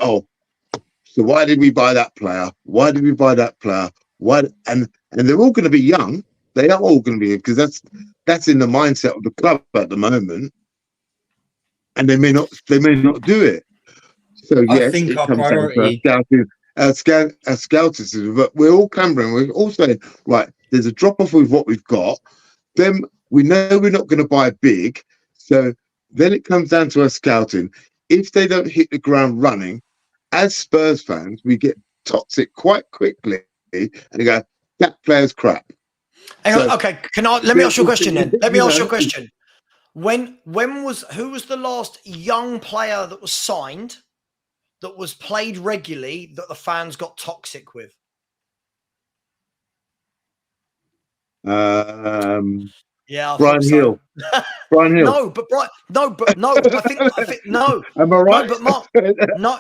so why did we buy that player? Why did we buy that player? Why? And they're all going to be young. They are all going to be, because that's in the mindset of the club at the moment. And they may not do it. So yes, I think it our comes priority, down to scouting. But we're all clambering. We're all saying, right, there's a drop off with what we've got. Then we know we're not going to buy big. So then it comes down to our scouting. If they don't hit the ground running, as Spurs fans, we get toxic quite quickly and they go, that player's crap. Okay, let me ask you a question then. Let me ask you a question. Who was the last young player that was signed, that was played regularly, that the fans got toxic with? Yeah, Brian Hill. Brian Hill. No, but I think no. Am I right? No, but Mark,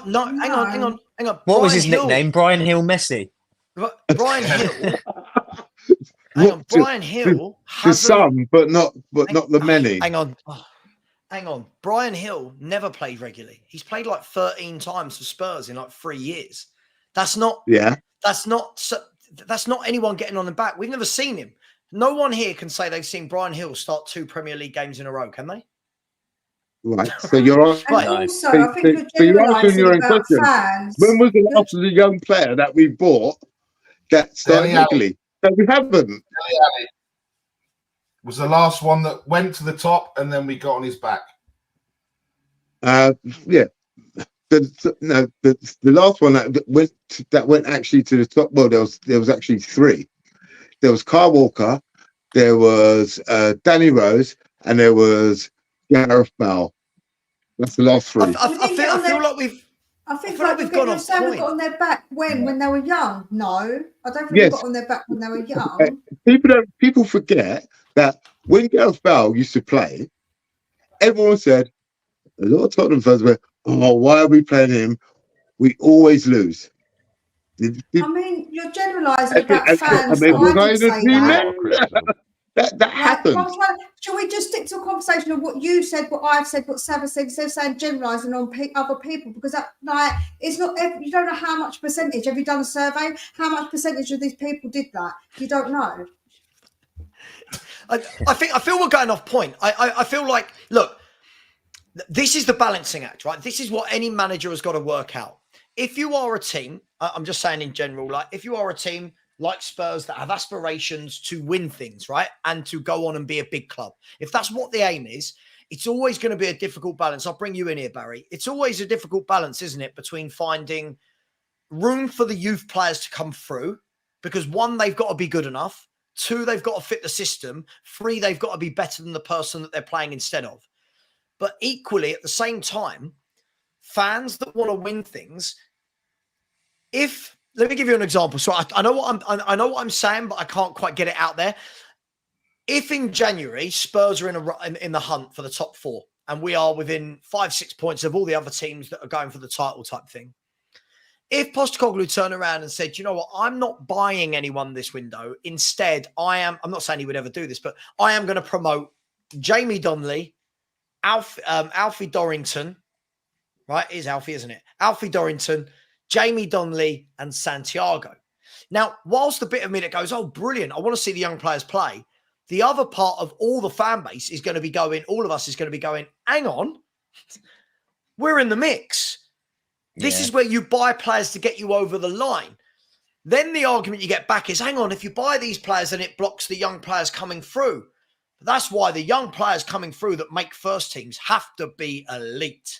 no. Hang on. What was his nickname? Brian Hill Messi. Brian Hill. Brian Hill to some, but not the many. Hang on. Brian Hill never played regularly. He's played like 13 times for Spurs in like 3 years. That's not anyone getting on the back. We've never seen him. No one here can say they've seen Brian Hill start 2 Premier League games in a row, can they? Right. So you're on. And also, I think you're answering your own question. Fans. When was the last of the young player that we bought that started legally? So we haven't. Was the last one that went to the top and then we got on his back. Yeah. The last one that went actually to the top. Well, there was actually 3. There was Kyle Walker, there was Danny Rose, and there was Gareth Bale. That's the last 3. I feel like we've. I think we've gone off point. We got on their back when they were young. No, I don't think we got on their back when they were young. People forget that when Gareth Bale used to play, everyone said, a lot of Tottenham fans were, why are we playing him? We always lose. I mean, you're generalising about fans. That happened. Shall we just stick to a conversation of what you said, what I've said, what Savva said, instead of saying generalising on other people? Because it's not. You don't know how much percentage. Have you done a survey? How much percentage of these people did that? You don't know. I feel we're going off point. I feel like, look, this is the balancing act, right? This is what any manager has got to work out. If you are a team, I'm just saying in general, like if you are a team like Spurs that have aspirations to win things, right? And to go on and be a big club. If that's what the aim is, it's always going to be a difficult balance. I'll bring you in here, Barry. It's always a difficult balance, isn't it? Between finding room for the youth players to come through, because one, they've got to be good enough. Two, they've got to fit the system. Three, they've got to be better than the person that they're playing instead of. But equally, at the same time, fans that want to win things, let me give you an example. So I know what I'm saying, but I can't quite get it out there. If in January Spurs are in the hunt for the top four, and we are within 5-6 points of all the other teams that are going for the title type thing, if Postecoglou turned around and said, you know what, I'm not buying anyone this window. Instead, I'm not saying he would ever do this, but I am going to promote Jamie Donnelly, Alfie Dorrington, right? It is Alfie, isn't it? Alfie Dorrington, Jamie Donnelly, and Santiago. Now, whilst the bit of me that goes, oh, brilliant, I want to see the young players play, the other part of all the fan base is going to be going, all of us is going to be going, hang on, we're in the mix. This is where you buy players to get you over the line. Then the argument you get back is, hang on, if you buy these players, then it blocks the young players coming through. But that's why the young players coming through that make first teams have to be elite.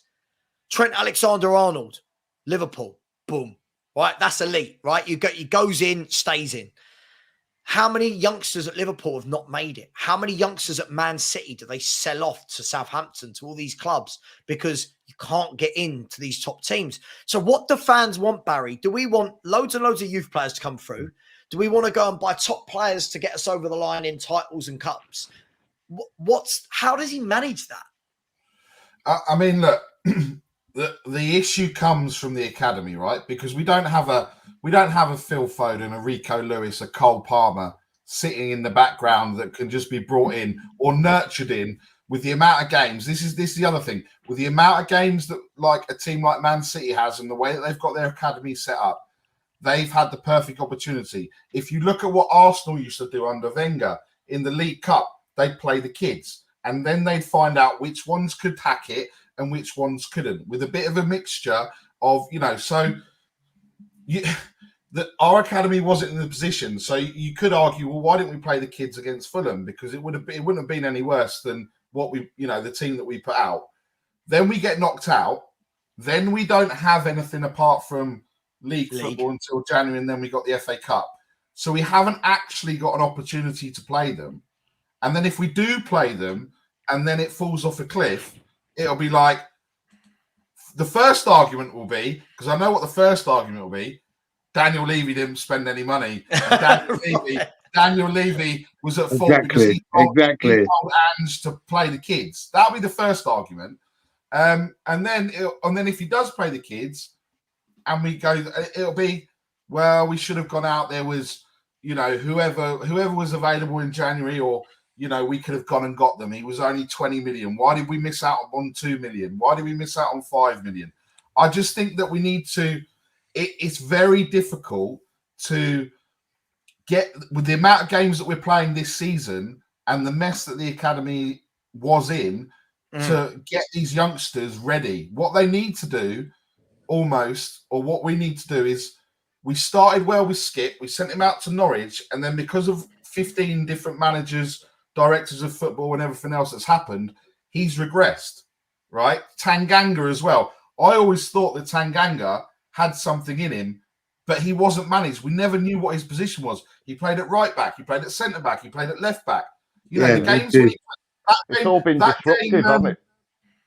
Trent Alexander-Arnold, Liverpool, boom. Right, that's elite, right? He goes in, stays in. How many youngsters at Liverpool have not made it? How many youngsters at Man City do they sell off to Southampton, to all these clubs, because you can't get into these top teams? So what do fans want, Barry? Do we want loads and loads of youth players to come through? Do we want to go and buy top players to get us over the line in titles and cups? How does he manage that? I mean, look, the issue comes from the academy, right? Because we don't have a Phil Foden, a Rico Lewis, a Cole Palmer sitting in the background that can just be brought in or nurtured in with the amount of games. This is the other thing. With the amount of games that like a team like Man City has and the way that they've got their academy set up, they've had the perfect opportunity. If you look at what Arsenal used to do under Wenger in the League Cup, they'd play the kids and then they'd find out which ones could hack it and which ones couldn't, with a bit of a mixture of, our academy wasn't in the position. So you could argue, well, why didn't we play the kids against Fulham? Because it wouldn't have been any worse than what the team that we put out. Then we get knocked out. Then we don't have anything apart from league football until January, and then we got the FA Cup. So we haven't actually got an opportunity to play them. And then if we do play them and then it falls off a cliff, it'll be like, the first argument will be, because I know what the first argument will be, Daniel Levy didn't spend any money. And Daniel Levy was at fault because he told Ange to play the kids. That'll be the first argument. And then if he does play the kids and we go, it'll be, well, we should have gone out. There was, whoever was available in January, or we could have gone and got them. He was only 20 million. Why did we miss out on 2 million? Why did we miss out on 5 million? I just think that we need to, it's very difficult to get, with the amount of games that we're playing this season and the mess that the academy was in, to get these youngsters ready. What they need to do what we need to do is, we started well with Skip. We sent him out to Norwich. And then because of 15 different managers, directors of football and everything else that's happened, he's regressed, right? Tanganga as well. I always thought that Tanganga had something in him, but he wasn't managed. We never knew what his position was. He played at right back. He played at centre back. He played at left back. The games when it's all been disruptive, hasn't it?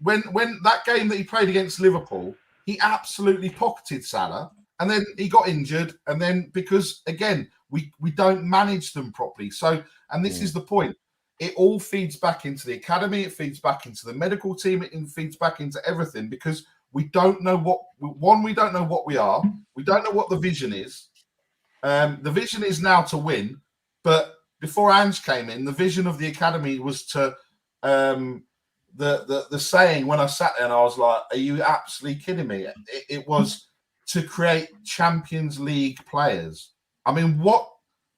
When that game that he played against Liverpool, he absolutely pocketed Salah, and then he got injured. And then because, again, we don't manage them properly. So, and this is the point. It all feeds back into the academy. It feeds back into the medical team. It feeds back into everything, because we don't know we don't know what we are. We don't know what the vision is. The vision is now to win. But before Ange came in, the vision of the academy was to, the saying when I sat there and I was like, are you absolutely kidding me? It was to create Champions League players. I mean,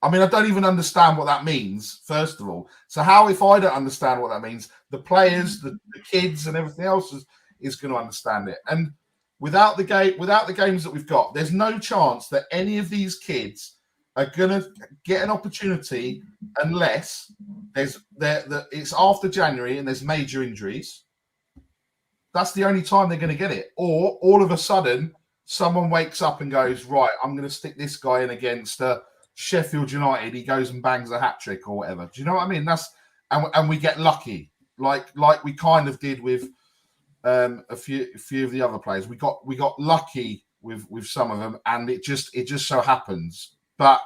I mean, I don't even understand what that means, first of all. So how, if I don't understand what that means, the players, the kids and everything else is going to understand it. And without the games that we've got, there's no chance that any of these kids are going to get an opportunity unless it's after January and there's major injuries. That's the only time they're going to get it. Or all of a sudden, someone wakes up and goes, right, I'm going to stick this guy in against Sheffield United. He goes and bangs a hat trick or whatever. Do you know what I mean? And we get lucky, like we kind of did with a few of the other players. We got lucky with some of them, and it just so happens. But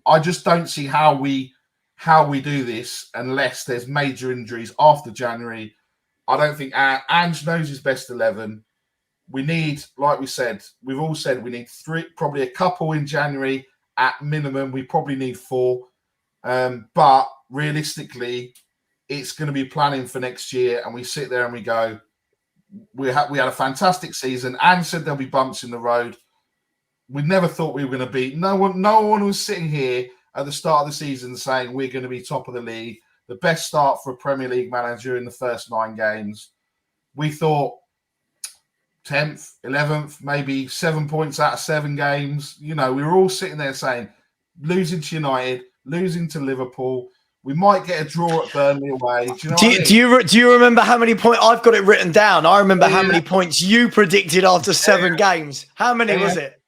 I just don't see how we do this unless there's major injuries after January. I don't think Ange knows his best 11. We need, like we've all said, we need 3, probably a couple in January at minimum. We probably need 4. But realistically, it's going to be planning for next year. And we sit there and we go, we had a fantastic season. Ange said there'll be bumps in the road. We never thought we were going to be. No one was sitting here at the start of the season saying we're going to be top of the league. The best start for a Premier League manager in the first 9 games. We thought 10th, 11th, maybe 7 points out of 7 games. You know, we were all sitting there saying, losing to United, losing to Liverpool. We might get a draw at Burnley away. Do you know what I mean? Do you remember how many points? I've got it written down. I remember how many points you predicted after 7 games. How many was it?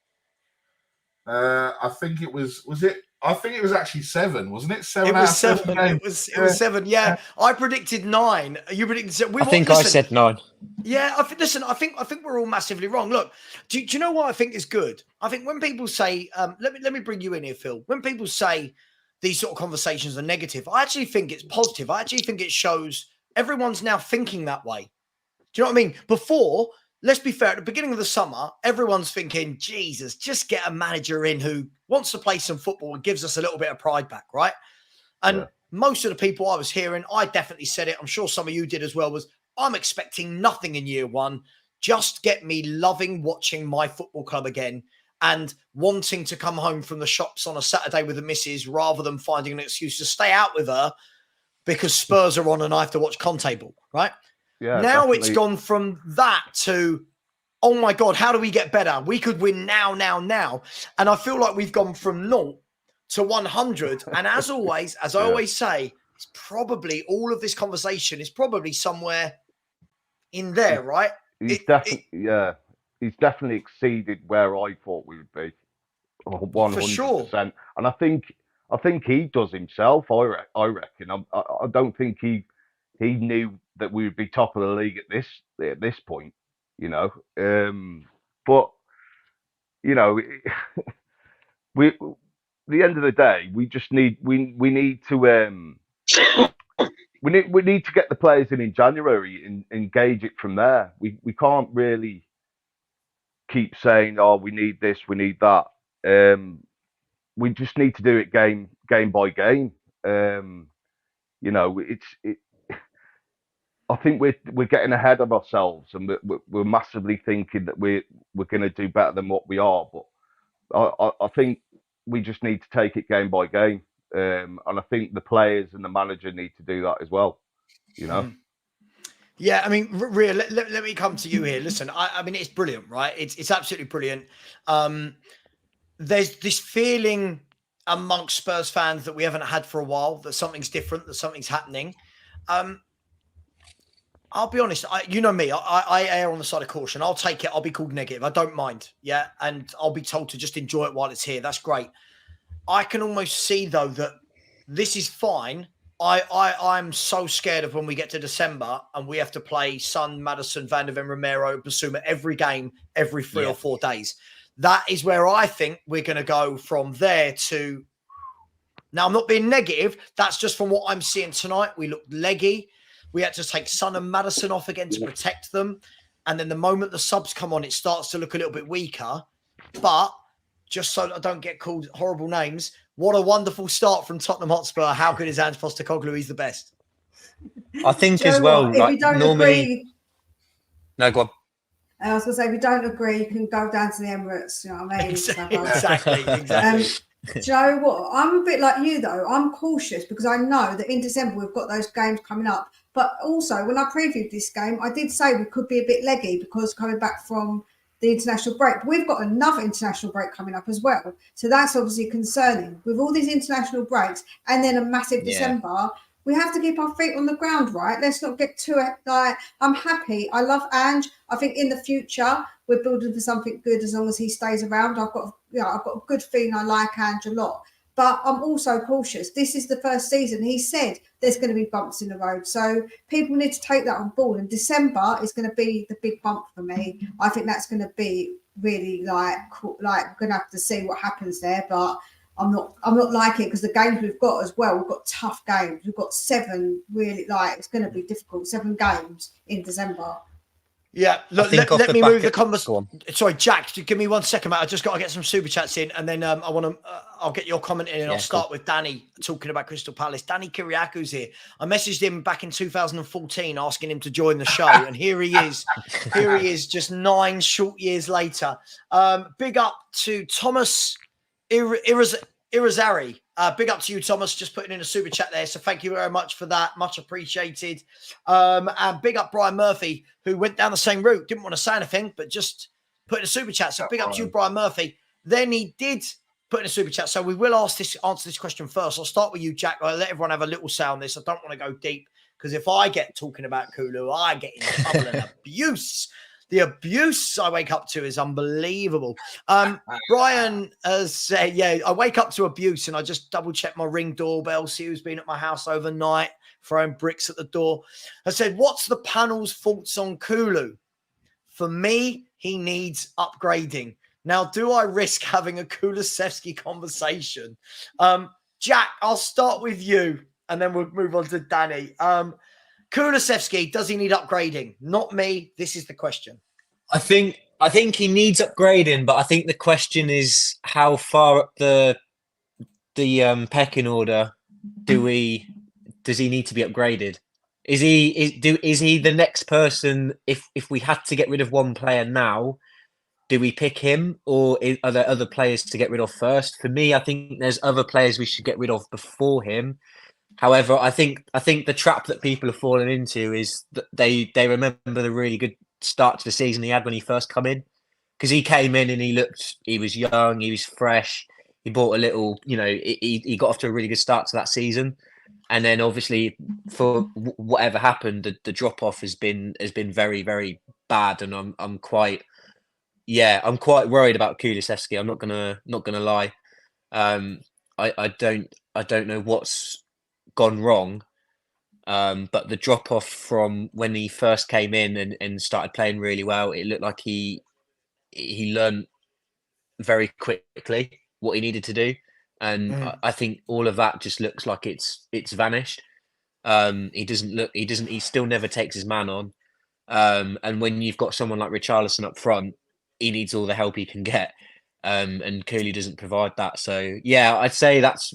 I think it was it? I think it was actually 7, wasn't it? 7 It out was of 7. 7 It was 7. Yeah, I predicted 9. You predicted 7. I think I said 9. Yeah, I think we're all massively wrong. Look, do you know what I think is good? I think when people say, let me bring you in here, Phil. When people say these sort of conversations are negative, I actually think it's positive. I actually think it shows everyone's now thinking that way. Do you know what I mean? Before, let's be fair, at the beginning of the summer, everyone's thinking, Jesus, just get a manager in who wants to play some football and gives us a little bit of pride back, right? And most of the people I was hearing, I definitely said it, I'm sure some of you did as well, was I'm expecting nothing in year 1. Just get me loving watching my football club again and wanting to come home from the shops on a Saturday with the missus rather than finding an excuse to stay out with her because Spurs are on and I have to watch Conte ball, right? Yeah, now definitely. It's gone from that to, oh my God, how do we get better? We could win now. And I feel like we've gone from 0 to 100. And as always, as I always say, it's probably all of this conversation is probably somewhere in there, right? He's definitely exceeded where I thought we would be, 100%. For sure. And I think he does himself. I reckon. I don't think he knew that we would be top of the league at this point. You know, but you know, we. At the end of the day, we just need we need to we need to get the players in January and engage it from there. We can't really keep saying, oh, we need this, we need that. We just need to do it game by game. You know, I think we're getting ahead of ourselves, and we're massively thinking that we're going to do better than what we are. But I think we just need to take it game by game, and I think the players and the manager need to do that as well. You know. Yeah, I mean, Ria, let me come to you here. Listen, I mean, it's brilliant, right? It's absolutely brilliant. There's this feeling amongst Spurs fans that we haven't had for a while, that something's different, that something's happening. I'll be honest, you know me, I err on the side of caution. I'll take it. I'll be called negative. I don't mind. Yeah. And I'll be told to just enjoy it while it's here. That's great. I can almost see, though, that this is fine. I'm so scared of when we get to December and we have to play Son, Maddison, Van der Ven, Romero, Basuma every game, every 3 or 4 days. That is where I think we're going to go from there to... Now, I'm not being negative. That's just from what I'm seeing tonight. We looked leggy. We had to take Son and Maddison off again to protect them. And then the moment the subs come on, it starts to look a little bit weaker. But just so I don't get called horrible names, what a wonderful start from Tottenham Hotspur. How good is Ange Postecoglou? He's the best. I think as well, if you don't agree... No, go on. I was going to say, if you don't agree, you can go down to the Emirates. You know what I mean? Exactly. Do you know what? I'm a bit like you though. I'm cautious because I know that in December we've got those games coming up. But also, when I previewed this game, I did say we could be a bit leggy because coming back from the international break, but we've got another international break coming up as well. So that's obviously concerning. With all these international breaks and then a massive December, we have to keep our feet on the ground, right? Let's not get too like. I'm happy. I love Ange. I think in the future we're building for something good as long as he stays around. I've got a good feeling. I like Ange a lot, but I'm also cautious. This is the first season. He said there's going to be bumps in the road, so people need to take that on board. And December is going to be the big bump for me. I think that's going to be really cool. We're going to have to see what happens there, but I'm not liking it because the games we've got as well, we've got tough games. We've got 7 really it's going to be difficult. 7 games in December. Yeah, look, let me move the conversation. Sorry, Jack, give me 1 second, mate. I just got to get some super chats in, and then I'll get your comment in, and I'll start with Danny talking about Crystal Palace. Danny Kiriaku's here. I messaged him back in 2014 asking him to join the show, and here he is. Here he is, just 9 short years later. Big up to Thomas Irizarry. Big up to you, Thomas, just putting in a super chat there. So thank you very much for that. Much appreciated. And big up Brian Murphy, who went down the same route. Didn't want to say anything, but just put in a super chat. So big up to you, Brian Murphy. Then he did put in a super chat. So we will answer this question first. I'll start with you, Jack. I'll let everyone have a little say on this. I don't want to go deep because if I get talking about Kulu, I get in trouble and abuse. The abuse I wake up to is unbelievable. Brian has said, I wake up to abuse and I just double check my Ring doorbell, see who's been at my house overnight, throwing bricks at the door. I said, what's the panel's thoughts on Kulu? For me, he needs upgrading. Now, do I risk having a Kulusevski conversation? Jack, I'll start with you and then we'll move on to Danny. Kulusevski, does he need upgrading? Not me. This is the question. I think he needs upgrading, but I think the question is how far up the pecking order does he need to be upgraded? Is he the next person? If we had to get rid of one player now, do we pick him, or are there other players to get rid of first? For me, I think there's other players we should get rid of before him. However, I think the trap that people have fallen into is that they remember the really good start to the season he had when he first come in, because he came in and he was young, he was fresh, he bought a little, he got off to a really good start to that season, and then obviously for whatever happened, the drop off has been very, very bad, and I'm quite worried about Kulusevski. I'm not gonna lie. I don't know what's gone wrong, but the drop off from when he first came in and started playing really well, it looked like he learned very quickly what he needed to do, and I think all of that just looks like it's vanished. He still never takes his man on, and when you've got someone like Richarlison up front, he needs all the help he can get, and Kulu doesn't provide that. So yeah, I'd say that's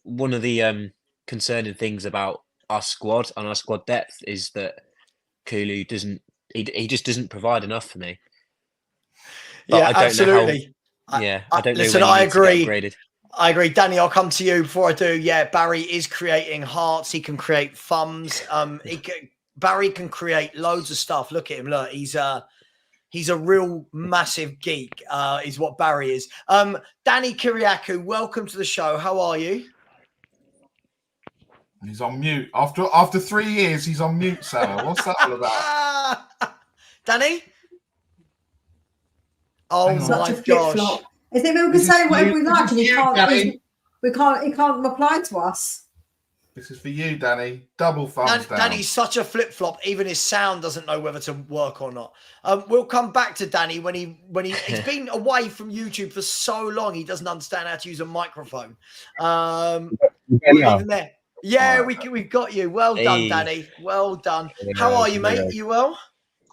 one of the concerning things about our squad and our squad depth is that Kulu he just doesn't provide enough for me. But I don't absolutely. Know how, I don't know. Listen, I agree. Danny, I'll come to you before I do. Yeah, Barry is creating hearts. He can create thumbs. Barry can create loads of stuff. Look at him. Look, he's a real massive geek, is what Barry is. Danny Kiriaku, welcome to the show. How are you? He's on mute. After 3 years, he's on mute, Savva. What's that all about? Danny? Oh my gosh. Is it we can say whatever we like and he can't reply to us? This is for you, Danny. Double thumbs down. Danny's such a flip-flop, even his sound doesn't know whether to work or not. We'll come back to Danny when he's been away from YouTube for so long, he doesn't understand how to use a microphone. Even there. Yeah, we've got you. Well done, Danny. Well done. How are you, mate? You well?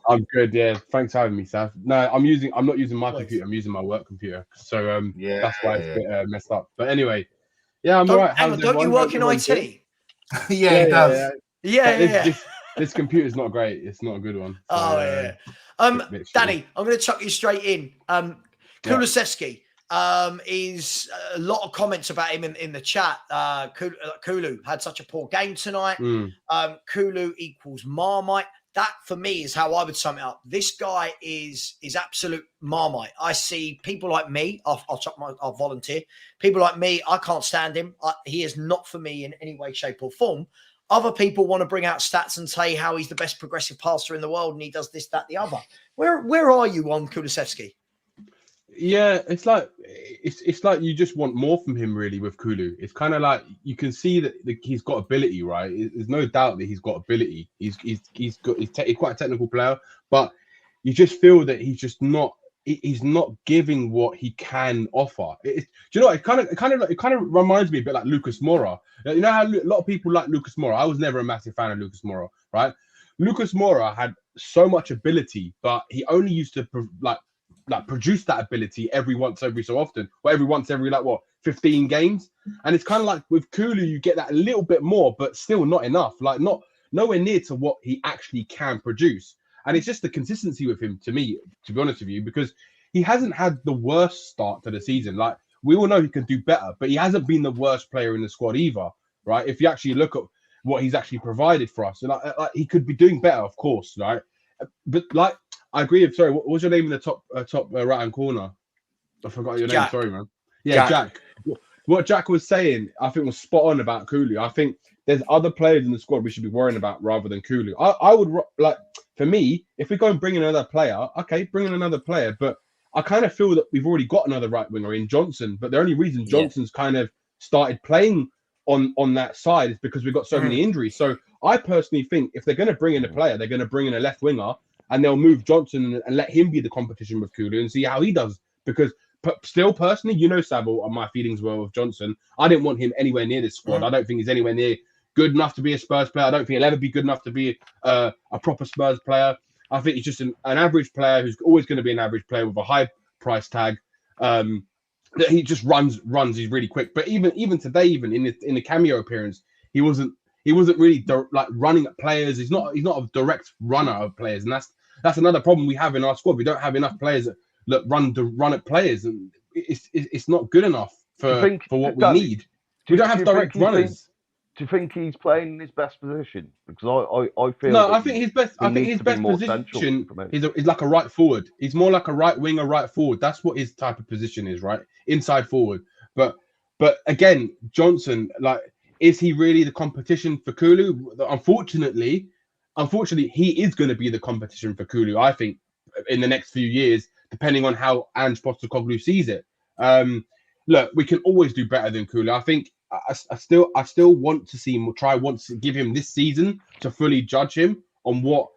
I'm good, yeah. Thanks for having me, Sav. No, I'm not using my computer, I'm using my work computer. So that's why it's a bit messed up. But anyway, yeah, I'm all right. Hang on, don't you work in IT? Yeah, he does. Yeah. This computer's not great. It's not a good one. So, Danny, I'm going to chuck you straight in. Kulusevski, is a lot of comments about him in the chat. Kulu had such a poor game tonight. Kulu equals Marmite. That, for me, is how I would sum it up. This guy is absolute Marmite. I see people like me. I'll volunteer. People like me, I can't stand him. He is not for me in any way, shape, or form. Other people want to bring out stats and say how he's the best progressive passer in the world and he does this, that, the other. Where are you on Kulusevski? Yeah, it's like you just want more from him, really, with Kulu. It's kind of like you can see that he's got ability, right? There's no doubt that he's got ability. He's quite a technical player, but you just feel that he's not giving what he can offer. Do you know? It kind of reminds me a bit like Lucas Moura. You know how a lot of people like Lucas Moura. I was never a massive fan of Lucas Moura, right? Lucas Moura had so much ability, but he only used to produce that ability every so often, or every 15 games. And it's kind of like with Kulu, you get that a little bit more, but still not enough. Like nowhere near to what he actually can produce. And it's just the consistency with him, to me, to be honest with you, because he hasn't had the worst start to the season. Like, we all know he can do better, but he hasn't been the worst player in the squad either, right? If you actually look at what he's actually provided for us, and like he could be doing better, of course, right? But like, I agree. Sorry, what was your name in the top right hand corner? I forgot your name. Jack. Sorry, man. Yeah, Jack. What Jack was saying, I think, was spot on about Kulu. I think there's other players in the squad we should be worrying about rather than Kulu. I would like, for me, if we go and bring in another player, okay, bring in another player. But I kind of feel that we've already got another right winger in Johnson. But the only reason Johnson's kind of started playing on that side is because we've got so many injuries. So I personally think if they're going to bring in a player, they're going to bring in a left winger. And they'll move Johnson and let him be the competition with Kulu and see how he does. Because still, personally, you know, Savva, what my feelings were with Johnson. I didn't want him anywhere near this squad. I don't think he's anywhere near good enough to be a Spurs player. I don't think he'll ever be good enough to be a proper Spurs player. I think he's just an average player who's always going to be an average player with a high price tag. That he just runs. He's really quick. But even today, even in the cameo appearance, he wasn't really running at players. He's not a direct runner of players, and that's another problem we have in our squad. We don't have enough players that run at players, and it's not good enough for what we need. We don't have direct runners. Do you think he's playing in his best position? Because I feel no. I think his best position is like a right forward. He's more like a right winger, right forward. That's what his type of position is, right? Inside forward. But again, Johnson, like, is he really the competition for Kulu? Unfortunately, he is going to be the competition for Kulu, I think, in the next few years, depending on how Ange Postecoglou sees it. Look, we can always do better than Kulu. I think I still want to see him, want to give him this season to fully judge him on what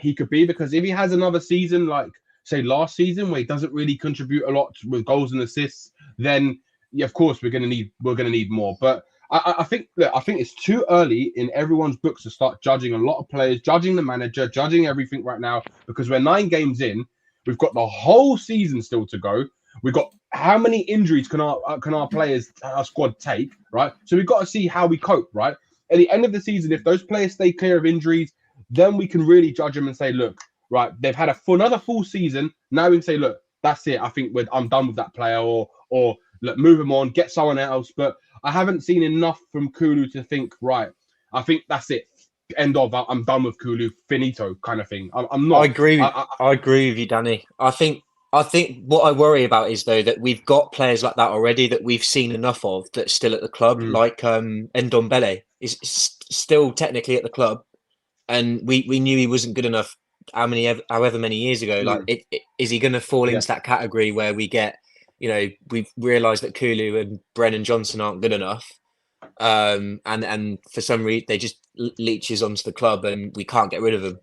he could be. Because if he has another season, like, say, last season, where he doesn't really contribute a lot with goals and assists, then, yeah, of course, we're going to need more. But I think it's too early in everyone's books to start judging a lot of players, judging the manager, judging everything right now, because we're 9 games in. We've got the whole season still to go. We've got how many injuries can our players, our squad take, right? So we've got to see how we cope, right? At the end of the season, if those players stay clear of injuries, then we can really judge them and say, look, right, they've had another full season. Now we can say, look, that's it. I think I'm done with that player, or look, move them on, get someone else. But I haven't seen enough from Kulu to think, right, I think that's it. End of. I'm done with Kulu. Finito kind of thing. I'm not. I agree. I agree with you, Danny. I think what I worry about is, though, that we've got players like that already that we've seen enough of that's still at the club, like Ndombele is still technically at the club, and we knew he wasn't good enough however many years ago. Like, is he going to fall into that category where we get, we've realised that Kulu and Brennan Johnson aren't good enough, and for some reason they just leeches onto the club and we can't get rid of them.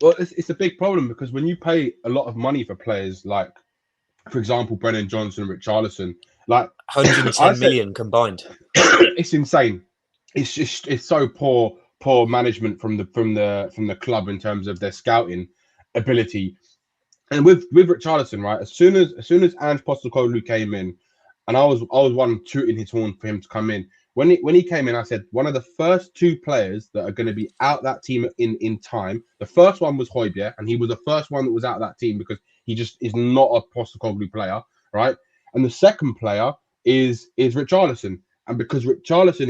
Well, it's a big problem, because when you pay a lot of money for players like, for example, Brennan Johnson, Richarlison, like 110 million combined, it's insane. It's so poor management from the club in terms of their scouting ability. And with Richarlison, right, as soon as Ange Postecoglou came in, and I was one tooting his horn for him to come in. When he came in, I said one of the first 2 players that are going to be out that team in time. The first one was Højbjerg, and he was the first one that was out of that team because he just is not a Postecoglou player, right? And the second player is Richarlison. And because Richarlison,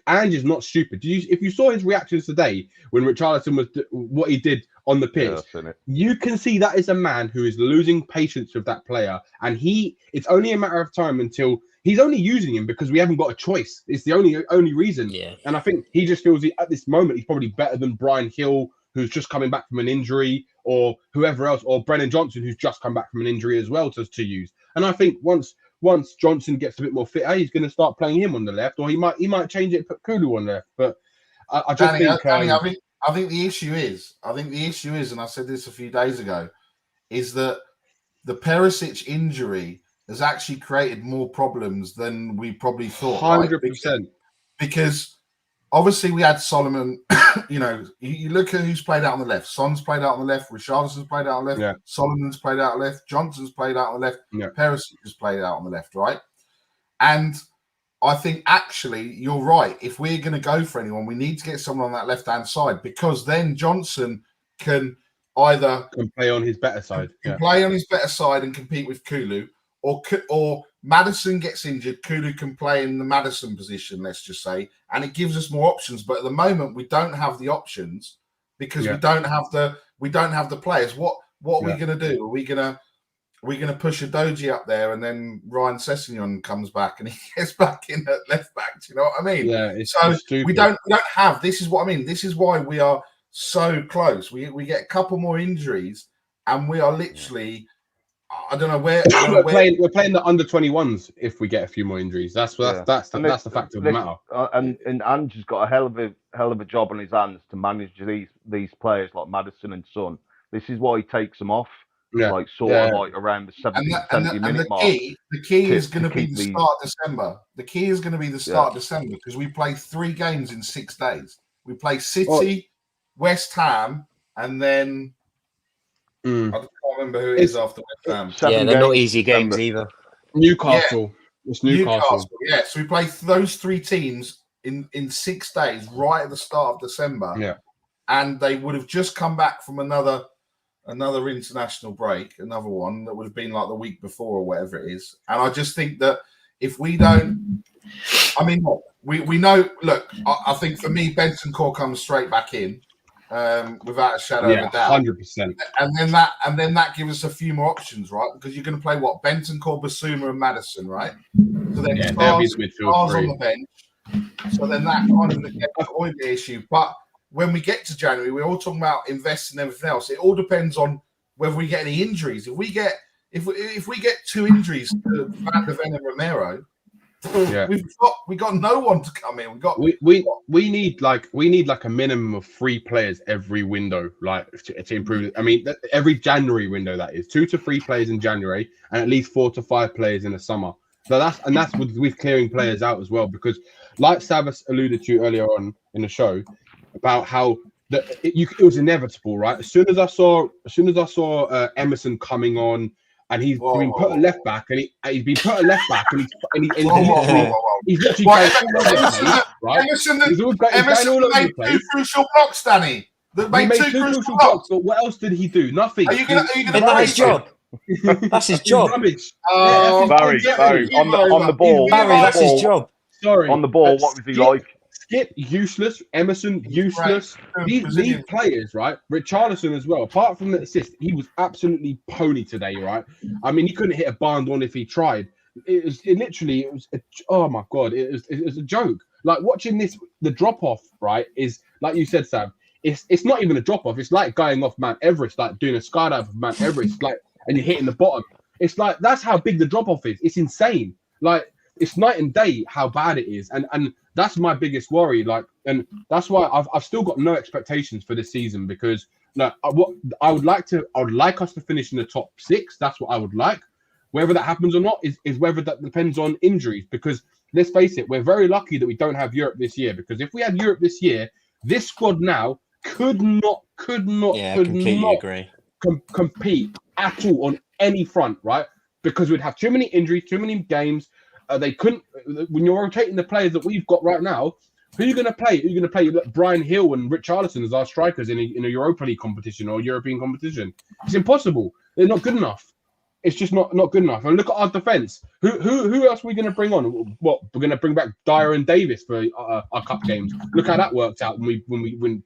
Ange's not stupid. If you saw his reactions today when Richarlison was what he did on the pitch, you can see that is a man who is losing patience with that player, and it's only a matter of time until he's only using him because we haven't got a choice. It's the only reason. Yeah. And I think he just feels at this moment he's probably better than Brian Hill, who's just coming back from an injury, or whoever else, or Brennan Johnson, who's just come back from an injury as well to use. And I think once Johnson gets a bit more fit, he's going to start playing him on the left, or he might change it and put Kulu on left. But I just think I think the issue is, and I said this a few days ago, is that the Perisic injury has actually created more problems than we probably thought. 100%. Because obviously we had Solomon. You look at who's played out on the left. Son's played out on the left. Richarlison's played out on the left. Yeah. Solomon's played out on the left. Johnson's played out on the left. Yeah. Perisic has played out on the left, right? And I think actually you're right. If we're going to go for anyone, we need to get someone on that left-hand side, because then Johnson can either play on his better side, play on his better side and compete with Kulu, or Maddison gets injured, Kulu can play in the Maddison position, let's just say, and it gives us more options. But at the moment, we don't have the options because we don't have the players. What are we going to do? Are we going to push a Doji up there, and then Ryan Sessegnon comes back and he gets back in at left back? Do you know what I mean? Yeah. So we don't have. This is what I mean. This is why we are so close. We get a couple more injuries, and we are literally. I don't know where we're playing the under 21s if we get a few more injuries. That's the fact of the matter. And Ange's got a hell of a job on his hands to manage these players like Maddison and Son. This is why he takes them off, like around the 70 minute mark. The key is going to be the start of December. The key is going to be the start of December, because we play 3 games in 6 days. We play City, West Ham, and then. I can't remember who it is after West Ham. They're not easy games either. Newcastle. It's Newcastle. Yeah, so we play those 3 teams in 6 days, right at the start of December. Yeah, and they would have just come back from another international break, another one that would have been like the week before or whatever it is. And I just think that if we don't, I mean, we know. Look, I think for me, Bentancur comes straight back in. Without a shadow of a doubt, 100%. And then that gives us a few more options, right? Because you're going to play Bentancur, Basuma, and Maddison, right? So then Stars on the bench. So then that kind of gets the issue. But when we get to January, we're all talking about investing and everything else. It all depends on whether we get any injuries. If we get 2 injuries to Van de Ven and Romero. We got no one to come in. We need like a minimum of 3 players every window, like to improve it. I mean, every January window, that is 2 to 3 players in January, and at least 4 to 5 players in the summer. So that's with clearing players out as well, because like Savva alluded to earlier on in the show about how it was inevitable, right? As soon as I saw Emerson coming on. And he's been put at left back, and he's been put at left back, and he's literally going all over the place, right? Emerson made 2 crucial blocks, Danny. He made 2 crucial blocks, but what else did he do? Nothing. Are you going to? That's his job. That's his job. Barry, on the ball. Barry, that's his job. Sorry. On the ball, what was he like? Skip, useless. Emerson, useless. These players, right? Richarlison as well. Apart from the assist, he was absolutely pony today, right? I mean, he couldn't hit a barn one if he tried. It was oh my God, it was a joke. Like watching the drop off, right? Is like you said, Sam. It's not even a drop off. It's like going off Mount Everest, like doing a skydive of Mount Everest, like, and you're hitting the bottom. It's like that's how big the drop off is. It's insane. Like it's night and day how bad it is, and that's my biggest worry. Like, and that's why I've still got no expectations for this season, because what I would like us to finish in the top 6. That's what I would like. Whether that happens or not is whether that depends on injuries. Because let's face it, we're very lucky that we don't have Europe this year. Because if we had Europe this year, this squad now could not agree. Compete at all on any front, right? Because we'd have too many injuries, too many games. They couldn't. When you're rotating the players that we've got right now, who are you going to play? You're going to play Brian Hill and Richarlison as our strikers in a Europa League competition or European competition. It's impossible. They're not good enough. it's just not good enough. And look at our defense. Who else are we going to bring on? What, we're going to bring back Dyer and Davis for our cup games? Look how that worked out when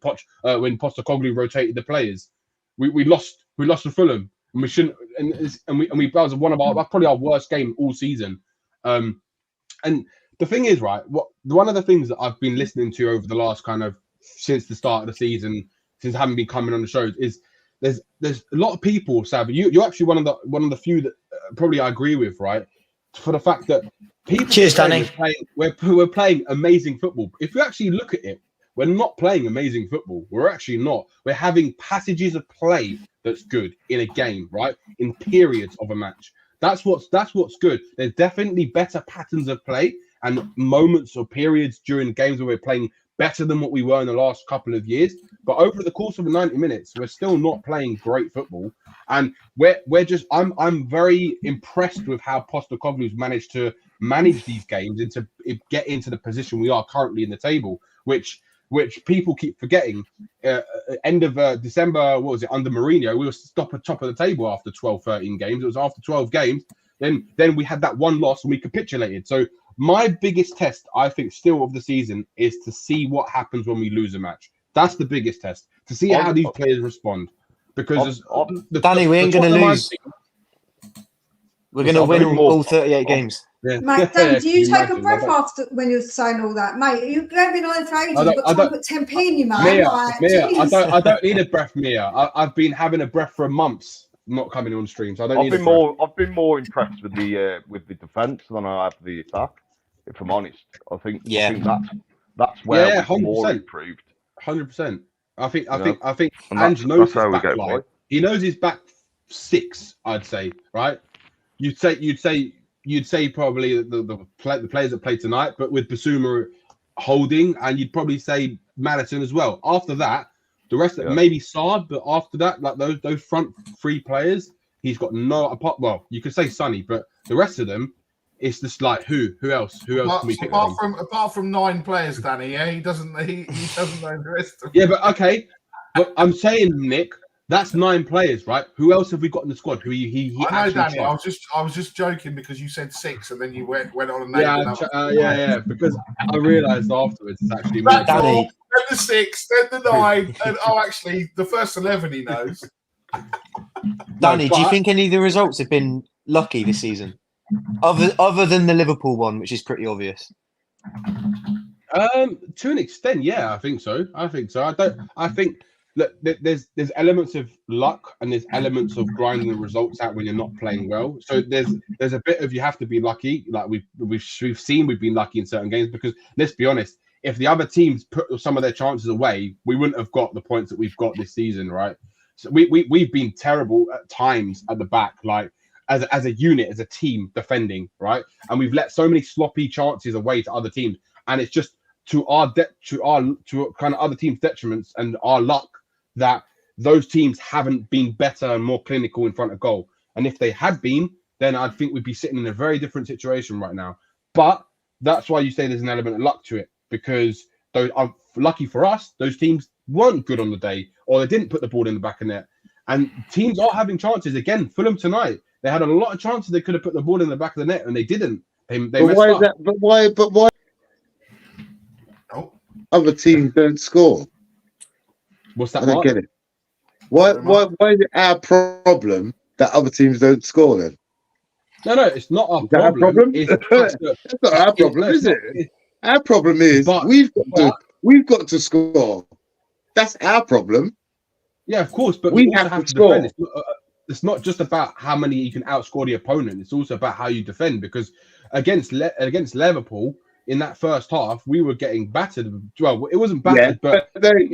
Postecoglou rotated the players. We lost to Fulham, and we shouldn't. And that was that's probably our worst game all season. And the thing is, right, one of the things that I've been listening to over the last kind of since the start of the season, since I haven't been coming on the shows, is there's a lot of people, Savva, you're actually one of the few that probably I agree with, right? For the fact that people we're playing amazing football. If you actually look at it, we're not playing amazing football. We're actually not. We're having passages of play that's good in a game, right? In periods of a match. That's what's good. There's definitely better patterns of play and moments or periods during games where we're playing better than what we were in the last couple of years. But over the course of the 90 minutes, we're still not playing great football. And I'm very impressed with how Postecoglou's managed to manage these games and to get into the position we are currently in the table, which people keep forgetting. End of December, what was it, under Mourinho, we were top of the table after 12, 13 games. It was after 12 games. Then we had that one loss and we capitulated. So my biggest test, I think, still of the season is to see what happens when we lose a match. That's the biggest test, to see how these players respond. Because Danny, we ain't going to lose. We're going to win all 38 games. Yeah. Mate, Dan, do you take a breath after when you're saying all that, mate? You've been on it for ages. You've got to put 10p in your mouth. Mia, I don't need a breath, Mia. I've been having a breath for months, not coming on streams. So I've been more impressed with the defence than I have the attack. If I'm honest, I think that's where we're more improved. 100%. I think Ange knows his back line. He knows his back six, I'd say, right? You'd say probably the players that played tonight, but with Basuma holding, and you'd probably say Madison as well. After that, the rest of maybe Saad, but after that, like those front three players, he's got no apart. Well, you could say Sonny, but the rest of them, it's just like who else can we pick apart from 9 players, Danny? Yeah, he doesn't know the rest of them. Yeah, but okay, but I'm saying, Nick, that's 9 players, right? Who else have we got in the squad? Who he I know, Danny. I was just joking because you said 6 and then you went on and named yeah, because I realised afterwards it's actually Danny. Then the 6, then the 9, and actually the first 11 he knows. Danny, do you think any of the results have been lucky this season? Other than the Liverpool one, which is pretty obvious. To an extent, yeah, I think so. I think look, there's elements of luck and there's elements of grinding the results out when you're not playing well. So there's a bit of you have to be lucky. Like we've seen we've been lucky in certain games because let's be honest, if the other teams put some of their chances away, we wouldn't have got the points that we've got this season, right? So we've been terrible at times at the back, like as a unit, as a team defending, right? And we've let so many sloppy chances away to other teams, and it's just to kind of other teams' detriments and our luck that those teams haven't been better and more clinical in front of goal. And if they had been, then I think we'd be sitting in a very different situation right now. But that's why you say there's an element of luck to it, because lucky for us, those teams weren't good on the day, or they didn't put the ball in the back of net. And teams are having chances. Again, Fulham tonight, they had a lot of chances they could have put the ball in the back of the net, and they didn't. They messed why up. Is that? But why? Other teams don't score. What's that? I don't get it. Why is it our problem that other teams don't score then? No, it's not our problem. It's not our problem, is it? Our problem is we've got to score. That's our problem. Yeah, of course, but we have to score. Defend. It's not just about how many you can outscore the opponent. It's also about how you defend, because against Liverpool in that first half, we were getting battered. Well, it wasn't battered, but they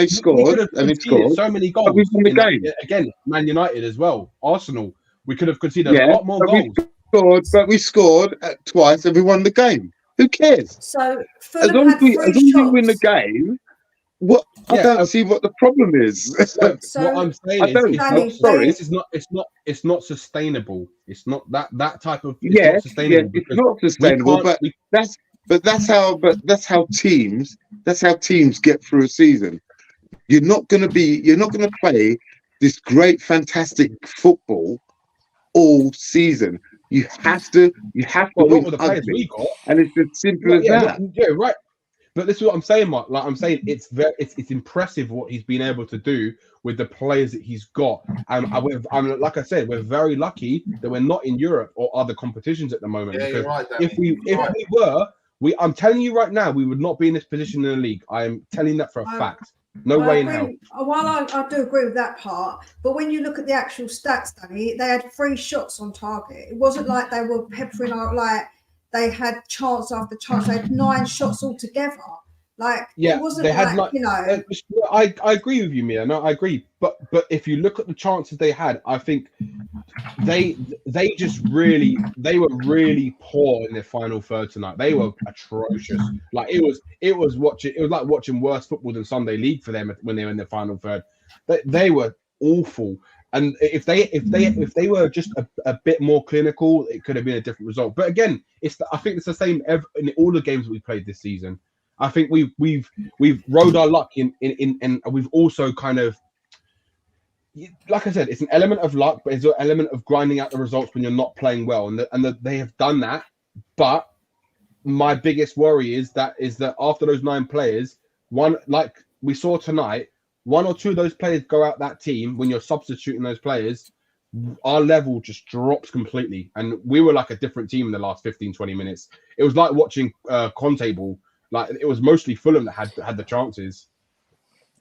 scored. They scored so many goals. But we won the game. Again, Man United as well. Arsenal, we could have conceded a lot more goals. We scored twice and we won the game. Who cares? So as long as we win the game, I don't see what the problem is. So what I'm saying it's not sustainable. It's not that type of. It's not sustainable. That's how teams get through a season. You're not going to play this great, fantastic football all season. You have to Well, not win with the players we ugly, got. and it's as simple Well, as yeah, that. yeah, right. But this is what I'm saying, Mark. Like I'm saying, it's impressive what he's been able to do with the players that he's got. And like I said, we're very lucky that we're not in Europe or other competitions at the moment. Yeah, Because you're right, Danny. if we were, I'm telling you right now, we would not be in this position in the league. I am telling that for a fact. No way in hell. While I do agree with that part, but when you look at the actual stats, Danny, they had 3 shots on target. It wasn't like they were peppering out, like they had chance after chance. They had 9 shots altogether. Like Yeah, it wasn't they had like, not. you know. I agree with you, Mia. No, I agree. But if you look at the chances they had, I think they were really poor in their final third tonight. They were atrocious. Like it was like watching worse football than Sunday League for them when they were in their final third. They were awful. And if they were just a bit more clinical, it could have been a different result. But again, I think it's the same in all the games that we played this season. I think we've rode our luck in and we've also kind of, like I said, it's an element of luck, but it's an element of grinding out the results when you're not playing well, and they have done that. But my biggest worry is that after those 9 players, one, like we saw tonight, 1 or 2 of those players go out that team. When you're substituting those players, our level just drops completely, and we were like a different team in the last 15-20 minutes. It was like watching Conte ball. Like it was mostly Fulham that had the chances.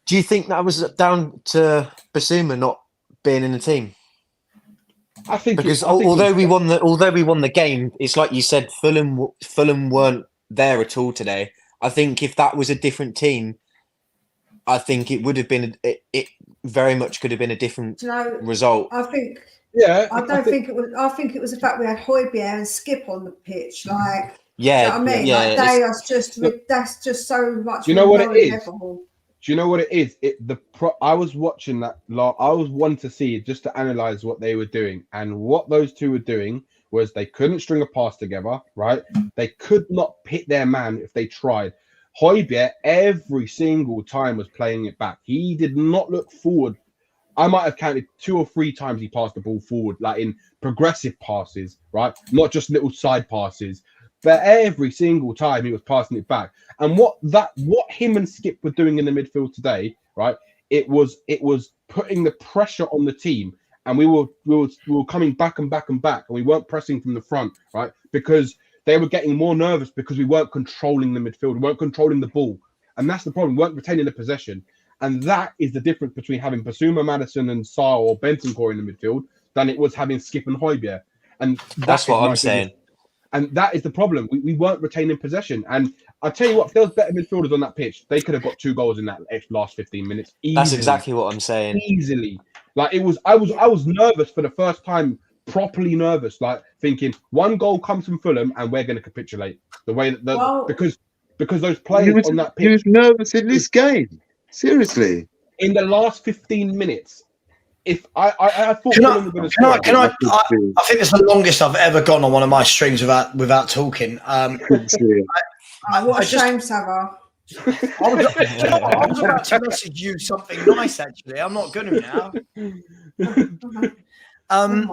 Do you think that was down to Basuma not being in the team? I think because although we won the game, it's like you said, Fulham weren't there at all today. I think if that was a different team, I think it would have been. It very much could have been a different result. I think. Yeah, I think it was. I think it was the fact we had Højbjerg and Skip on the pitch. Like, yeah, you know what I mean, yeah. Like that's just so much. Do you know what it is? Level. Do you know what it is? I was watching that. I was wanting to see just to analyze what they were doing, and what those two were doing was they couldn't string a pass together. Right? They could not hit their man if they tried. Højbjerg every single time was playing it back. He did not look forward. I might have counted 2 or 3 times he passed the ball forward, like in progressive passes, right? Not just little side passes, but every single time he was passing it back. And what him and Skip were doing in the midfield today, right? It was putting the pressure on the team, and we were coming back and back and back, and we weren't pressing from the front, right? Because they were getting more nervous because we weren't controlling the midfield, we weren't controlling the ball, and that's the problem. We weren't retaining the possession. And that is the difference between having Basuma, Maddison, and Sarr or Bentancur in the midfield than it was having Skip and Højbjerg. And that's what I'm saying. And that is the problem. We weren't retaining possession. And I tell you what, if there was better midfielders on that pitch, they could have got 2 goals in that last 15 minutes. Easily. That's exactly what I'm saying. Easily. Like I was nervous for the first time, properly nervous, like thinking 1 goal comes from Fulham and we're going to capitulate. The way that because those players on that pitch. He was nervous in this game. Seriously, in the last 15 minutes, if I thought I think it's the longest I've ever gone on one of my streams without talking. What a shame, Savva. I was about to message you something nice. Actually, I'm not going to now. I'm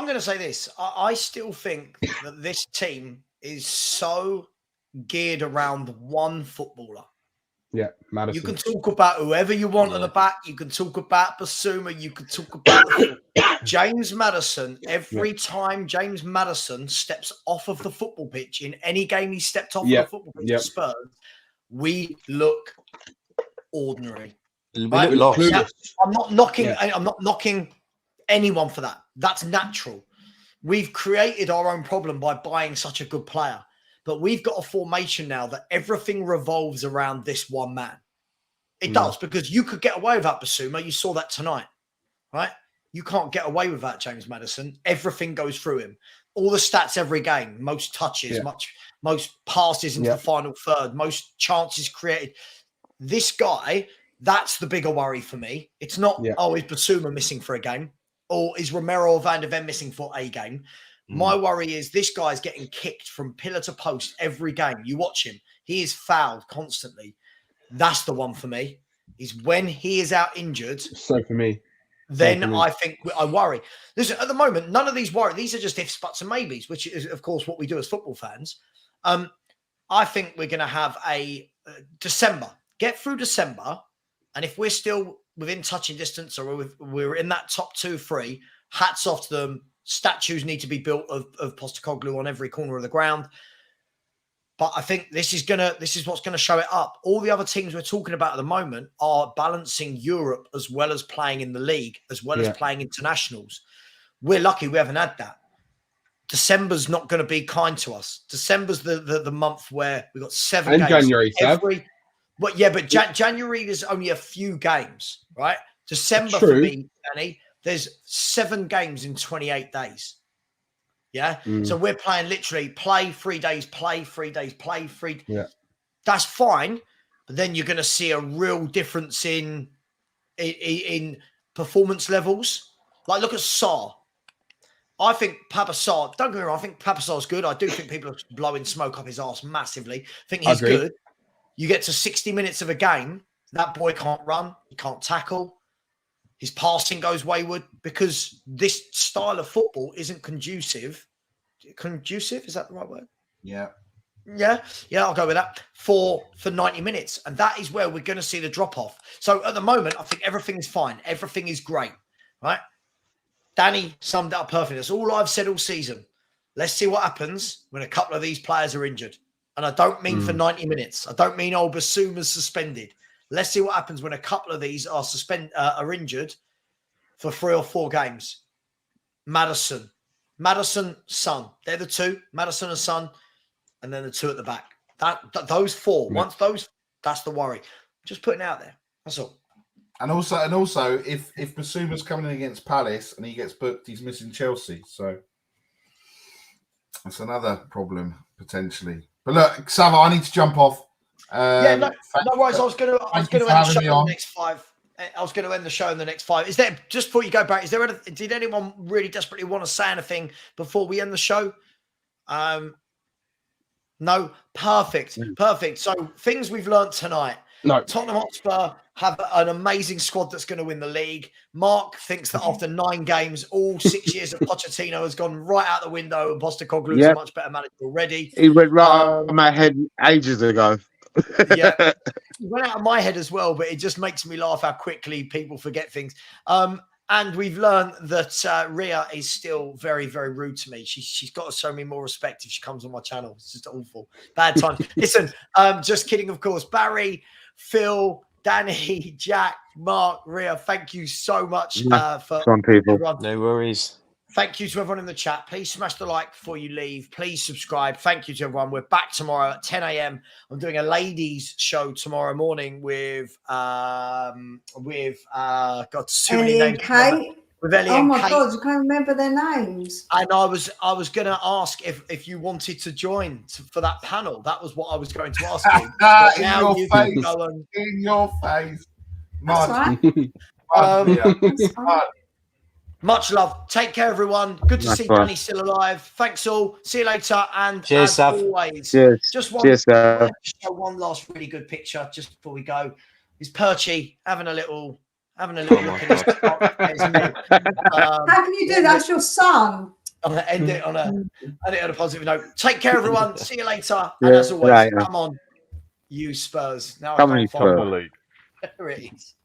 going to say this. I still think that this team is so geared around one footballer. Yeah, Maddison. You can talk about whoever you want at the back. You can talk about Basuma. You can talk about James Maddison. Every time James Maddison steps off of the football pitch in any game he stepped off of the football pitch for Spurs, we look ordinary. Right? We look lost. I'm not knocking. I'm not knocking anyone for that. That's natural. We've created our own problem by buying such a good player. But we've got a formation now that everything revolves around this one man. It does, because you could get away without Basuma. You saw that tonight, right? You can't get away with that, James Maddison. Everything goes through him. All the stats every game, most touches, most passes into the final third, most chances created. This guy, that's the bigger worry for me. It's not, is Basuma missing for a game? Or is Romero or Van de Ven missing for a game? My worry is this guy's getting kicked from pillar to post every game. You watch him. He is fouled constantly. That's the one for me. is when he is out injured. So for me, Then I think I worry. Listen, at the moment, none of these worry. These are just ifs, buts, and maybes, which is, of course, what we do as football fans. I think we're going to have a December. Get through December, and if we're still within touching distance or we're in that top 2-3, hats off to them. Statues need to be built of Postecoglou on every corner of the ground. But I think this is what's gonna show it up. All the other teams we're talking about at the moment are balancing Europe as well as playing in the league, as well as playing internationals. We're lucky we haven't had that. December's not going to be kind to us. December's the month where we've got 7 and games. January, But January there's only a few games, right? December True. for me, Danny, there's 7 games in 28 days. Yeah. So we're playing literally play 3 days, play 3 days, play 3. Yeah. That's fine. But then you're going to see a real difference in performance levels. Like, look at Sarr. I think Papa Sarr, don't get me wrong, I think Papa Sarr's good. I do think people are blowing smoke up his arse massively. I think he's good. You get to 60 minutes of a game, that boy can't run, he can't tackle. His passing goes wayward because this style of football isn't conducive. Conducive? Is that the right word? Yeah. Yeah, I'll go with that for 90 minutes. And that is where we're going to see the drop-off. So at the moment, I think everything is fine. Everything is great, right? Danny summed it up perfectly. That's all I've said all season. Let's see what happens when a couple of these players are injured. And I don't mean for 90 minutes. I don't mean Basuma's suspended. Let's see what happens when a couple of these are injured for 3 or 4 games. Maddison, Son. They're the 2. Maddison and Son. And then the 2 at the back. Those 4. Once those, that's the worry. Just putting it out there. That's all. And also, if Basuma's coming in against Palace and he gets booked, he's missing Chelsea. So that's another problem potentially. But look, Savva, I need to jump off. No worries. I was going to end the show in the next 5. I was going to end the show in the next 5. Is there, just before you go back, did anyone really desperately want to say anything before we end the show? No, perfect. So things we've learned tonight. No. Tottenham Hotspur have an amazing squad that's going to win the league. Mark thinks that after 9 games, all 6 years of Pochettino has gone right out the window, and Postecoglou is a much better manager already. He went right out of my head ages ago. Yeah, it went out of my head as well, but it just makes me laugh how quickly people forget things. And we've learned that Ria is still very, very rude to me. She's got to show me more respect if she comes on my channel. It's just awful. Bad time. Listen, just kidding, of course. Barry, Phil, Danny, Jack, Mark, Ria, thank you so much for some people. Everyone. No worries. Thank you to everyone in the chat. Please smash the like before you leave. Please subscribe. Thank you to everyone. We're back tomorrow at 10 a.m. I'm doing a ladies show tomorrow morning with God, too many names. Kate. With Ellie oh and my Kate. God, you can't remember their names. And I was going to ask if you wanted to join for that panel. That was what I was going to ask you. In your face. That's right. Much love. Take care, everyone. Good to see Danny still alive. Thanks all. See you later. And cheers, as Sav. always, Cheers. just Cheers, show one last really good picture just before we go. Is Perchy having a little look at his head. How can you do that? That's your son. I'm going to end it on a positive note. Take care, everyone. See you later. And as always, come on, you Spurs. Now Come I on, can't find the league. There it is.